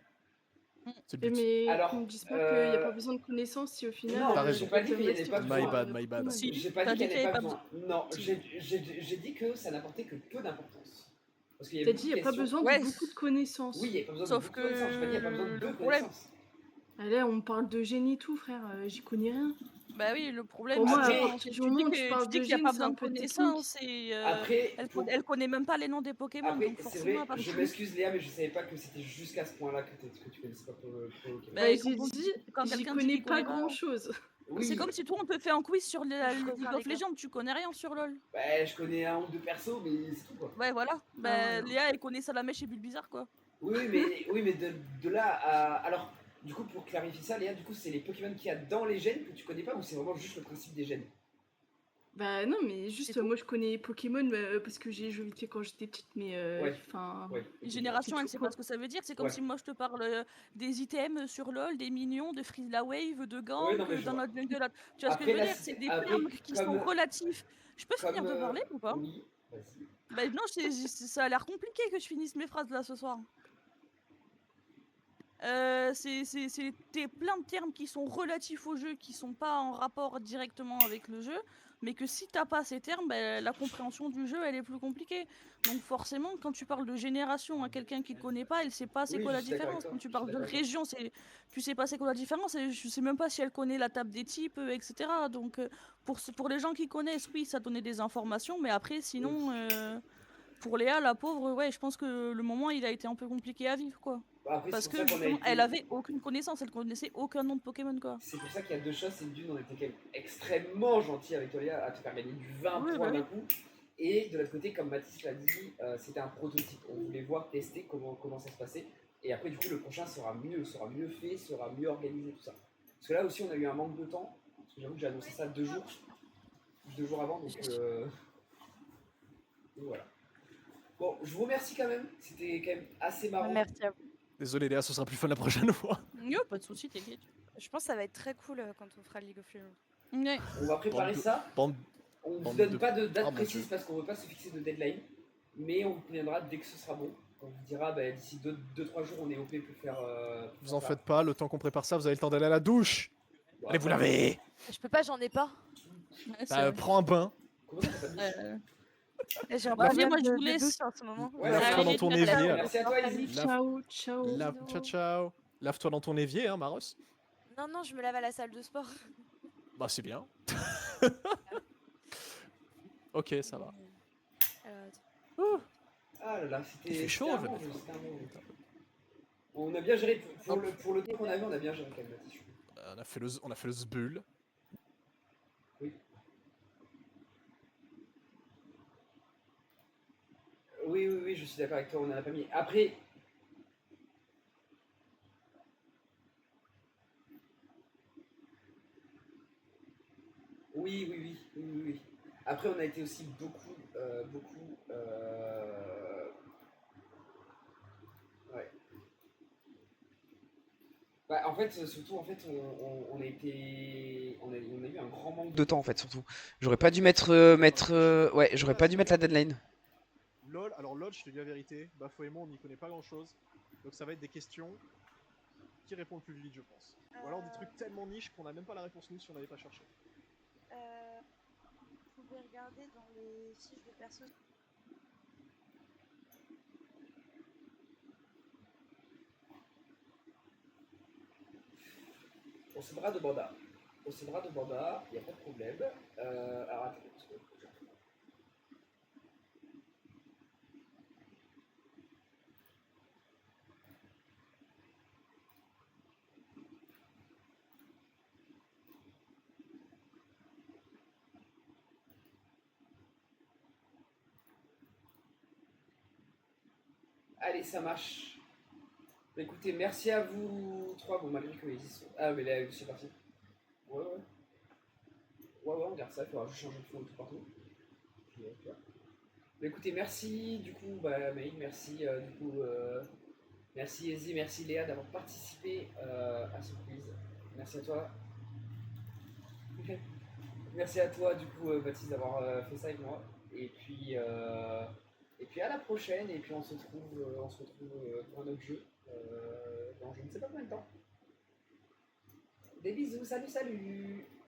C'est le Et but. mais Alors, qu'on me dise pas qu'il n'y a pas besoin de connaissances si au final. non, T'as le raison. j'ai pas dit thème qu'il y avait reste pas toujours, My bad, my bad. Pokémon. Si. J'ai pas T'as dit qu'il n'y avait pas besoin. besoin. Non, Si. j'ai dit que ça n'apportait que peu d'importance. Parce qu'il y a T'as beaucoup dit, il de n'y a pas questions. besoin Ouais. de beaucoup de connaissances. Oui, il n'y a pas besoin Sauf de beaucoup de connaissances. J'ai pas dit qu'il n'y a pas besoin de que deux le problème- connaissances. Allez, on me parle de gène et tout, frère. J'y connais rien. Bah oui, le problème, Pour moi, c'est Après, à que partir tu du moment où dis tu que parles tu dis de qu'il n'y a gène, pas c'est besoin un de peu technique. connaissances et Après, elle connaît même pas les noms des Pokémon, Après, donc c'est forcément, vrai, à partir je du- m'excuse Léa, mais je savais pas que c'était jusqu'à ce point-là que tu connaissais pas Pokémon. Bah, Bah, quand j'ai on dit, dit- quand j'y quelqu'un dit connais qu'il pas connaît pas- grand chose. Oui, C'est comme si toi on te fait un quiz sur Je League reviens, of les gars. Legends, tu connais rien sur LoL. bah, je connais un ou deux persos, mais c'est tout quoi. Ouais, voilà. Bah, non. Léa, elle connaît Salamèche et Bulbizarre, quoi. Oui, mais de là à. Alors, du coup, pour clarifier ça, Léa, du coup, c'est les Pokémon qu'il y a dans les gènes que tu connais pas ou c'est vraiment juste le principe des gènes? Bah non, mais juste, C'est tout. moi je connais Pokémon parce que j'ai joué vite fait quand j'étais petite, mais Ouais. enfin. Ouais. Génération, C'est elle tout, sait quoi. pas ce que ça veut dire. C'est comme Ouais. si moi je te parle des items sur LoL, des minions, de Freeze la Wave, de Gank, Ouais, non, mais je dans vois. notre jungle. Tu vois ce que Après, je veux là, dire? C'est des après, termes qui sont comme- relatifs. Je peux finir de parler ou pas? Oui, vas-y. Bah non, ça a l'air compliqué que je finisse mes phrases là ce soir. C'est plein de termes qui sont relatifs au jeu, qui sont pas en rapport directement avec le jeu, mais que si t'as pas ces termes, bah, la compréhension du jeu elle est plus compliquée. Donc forcément, quand tu parles de génération à quelqu'un qui connaît pas, elle sait pas c'est Oui, quoi je la suis d'accord avec différence. toi, Quand tu je suis parles de d'accord avec toi. région, tu sais pas c'est quoi la différence, et je sais même pas si elle connaît la table des types, etc. Donc pour les gens qui connaissent, oui, ça donnait des informations, mais après sinon, pour Léa, la pauvre, ouais, je pense que le moment il a été un peu compliqué à vivre, quoi. Après, Parce c'est pour que ça qu'on a justement, été. elle avait aucune connaissance, elle connaissait aucun nom de Pokémon, quoi. C'est pour ça qu'il y a deux choses, c'est que d'une, on était quand même extrêmement gentil avec toi, Léa, à te faire gagner du 20 Oui, points bah d'un oui. coup. Et de l'autre côté, comme Mathis l'a dit, c'était un prototype. On voulait voir, tester comment ça se passait. Et après, du coup, le prochain sera mieux fait, sera mieux organisé, tout ça. Parce que là aussi, on a eu un manque de temps. Parce que j'avoue que j'ai annoncé ça 2 jours avant. Donc voilà. Bon, je vous remercie quand même. C'était quand même assez marrant. Merci à vous. Désolé Léa, ce sera plus fun la prochaine fois. Yo, pas de soucis, t'inquiète. Je pense que ça va être très cool quand on fera League of Legends. Ouais. On va préparer Bande de- ça. Bande- On ne vous Bande donne de- pas de date Ah, mon précise Dieu. parce qu'on ne veut pas se fixer de deadline. Mais on vous préviendra dès que ce sera bon. On vous dira bah, d'ici 2-3 jours, on est OP pour faire. Vous en faites pas, le temps qu'on prépare ça, vous avez le temps d'aller à la douche. Allez vous laver. Je peux pas, j'en ai pas. Ouais, c'est Bah, vrai. prends un bain. Comment ça s'appelle J'ai un Bah, problème moi, je vous de laisse. douche en ce moment. Ouais, Lave-toi allez, dans ton allez, évier. allez. alors. Merci à toi, Allez, Izzy. ciao, ciao. Ciao, ciao. Lave-toi dans ton évier, hein, Maros. Non, non, je me lave à la salle de sport. Bah, c'est bien. Ok, ça va. Ah là là, c'était. Il fait chaud, c'était un je vais bon mettre jeu, c'était un bon jeu. On a bien géré pour le temps qu'on avait, on a bien géré quand même, Mathis. On a fait le zbull. Oui, je suis d'accord avec toi, on en a pas mis. Après. Oui. Après, on a été aussi beaucoup. Ouais. Bah, en fait, surtout, on a eu un grand manque de temps, en fait, surtout. J'aurais pas dû ouais, j'aurais pas dû mettre la deadline. LOL, alors LOL, je te dis la vérité, Bafo et moi on n'y connaît pas grand chose. Donc ça va être des questions qui répondent plus vite, je pense. Ou alors des trucs tellement niches qu'on n'a même pas la réponse nous si on n'avait pas cherché. Vous pouvez regarder dans les fiches de perso. On se bras de Banda, il n'y a pas de problème. Alors attendez, parce que- Allez, ça marche. Écoutez, merci à vous trois. Bon, malgré que ils y sont. Ah, mais là, c'est parti. Ouais. Ouais, on garde ça, il faudra juste changer de fond et tout partout. Puis, voilà. Bah, écoutez, merci du coup, Maïd, merci du coup, merci Izzy, merci Léa d'avoir participé à ce quiz. Merci à toi. Merci à toi du coup, Baptiste, d'avoir fait ça avec moi. Et puis à la prochaine. Et puis on se retrouve pour un autre jeu dans je ne sais pas combien de temps. Des bisous, salut.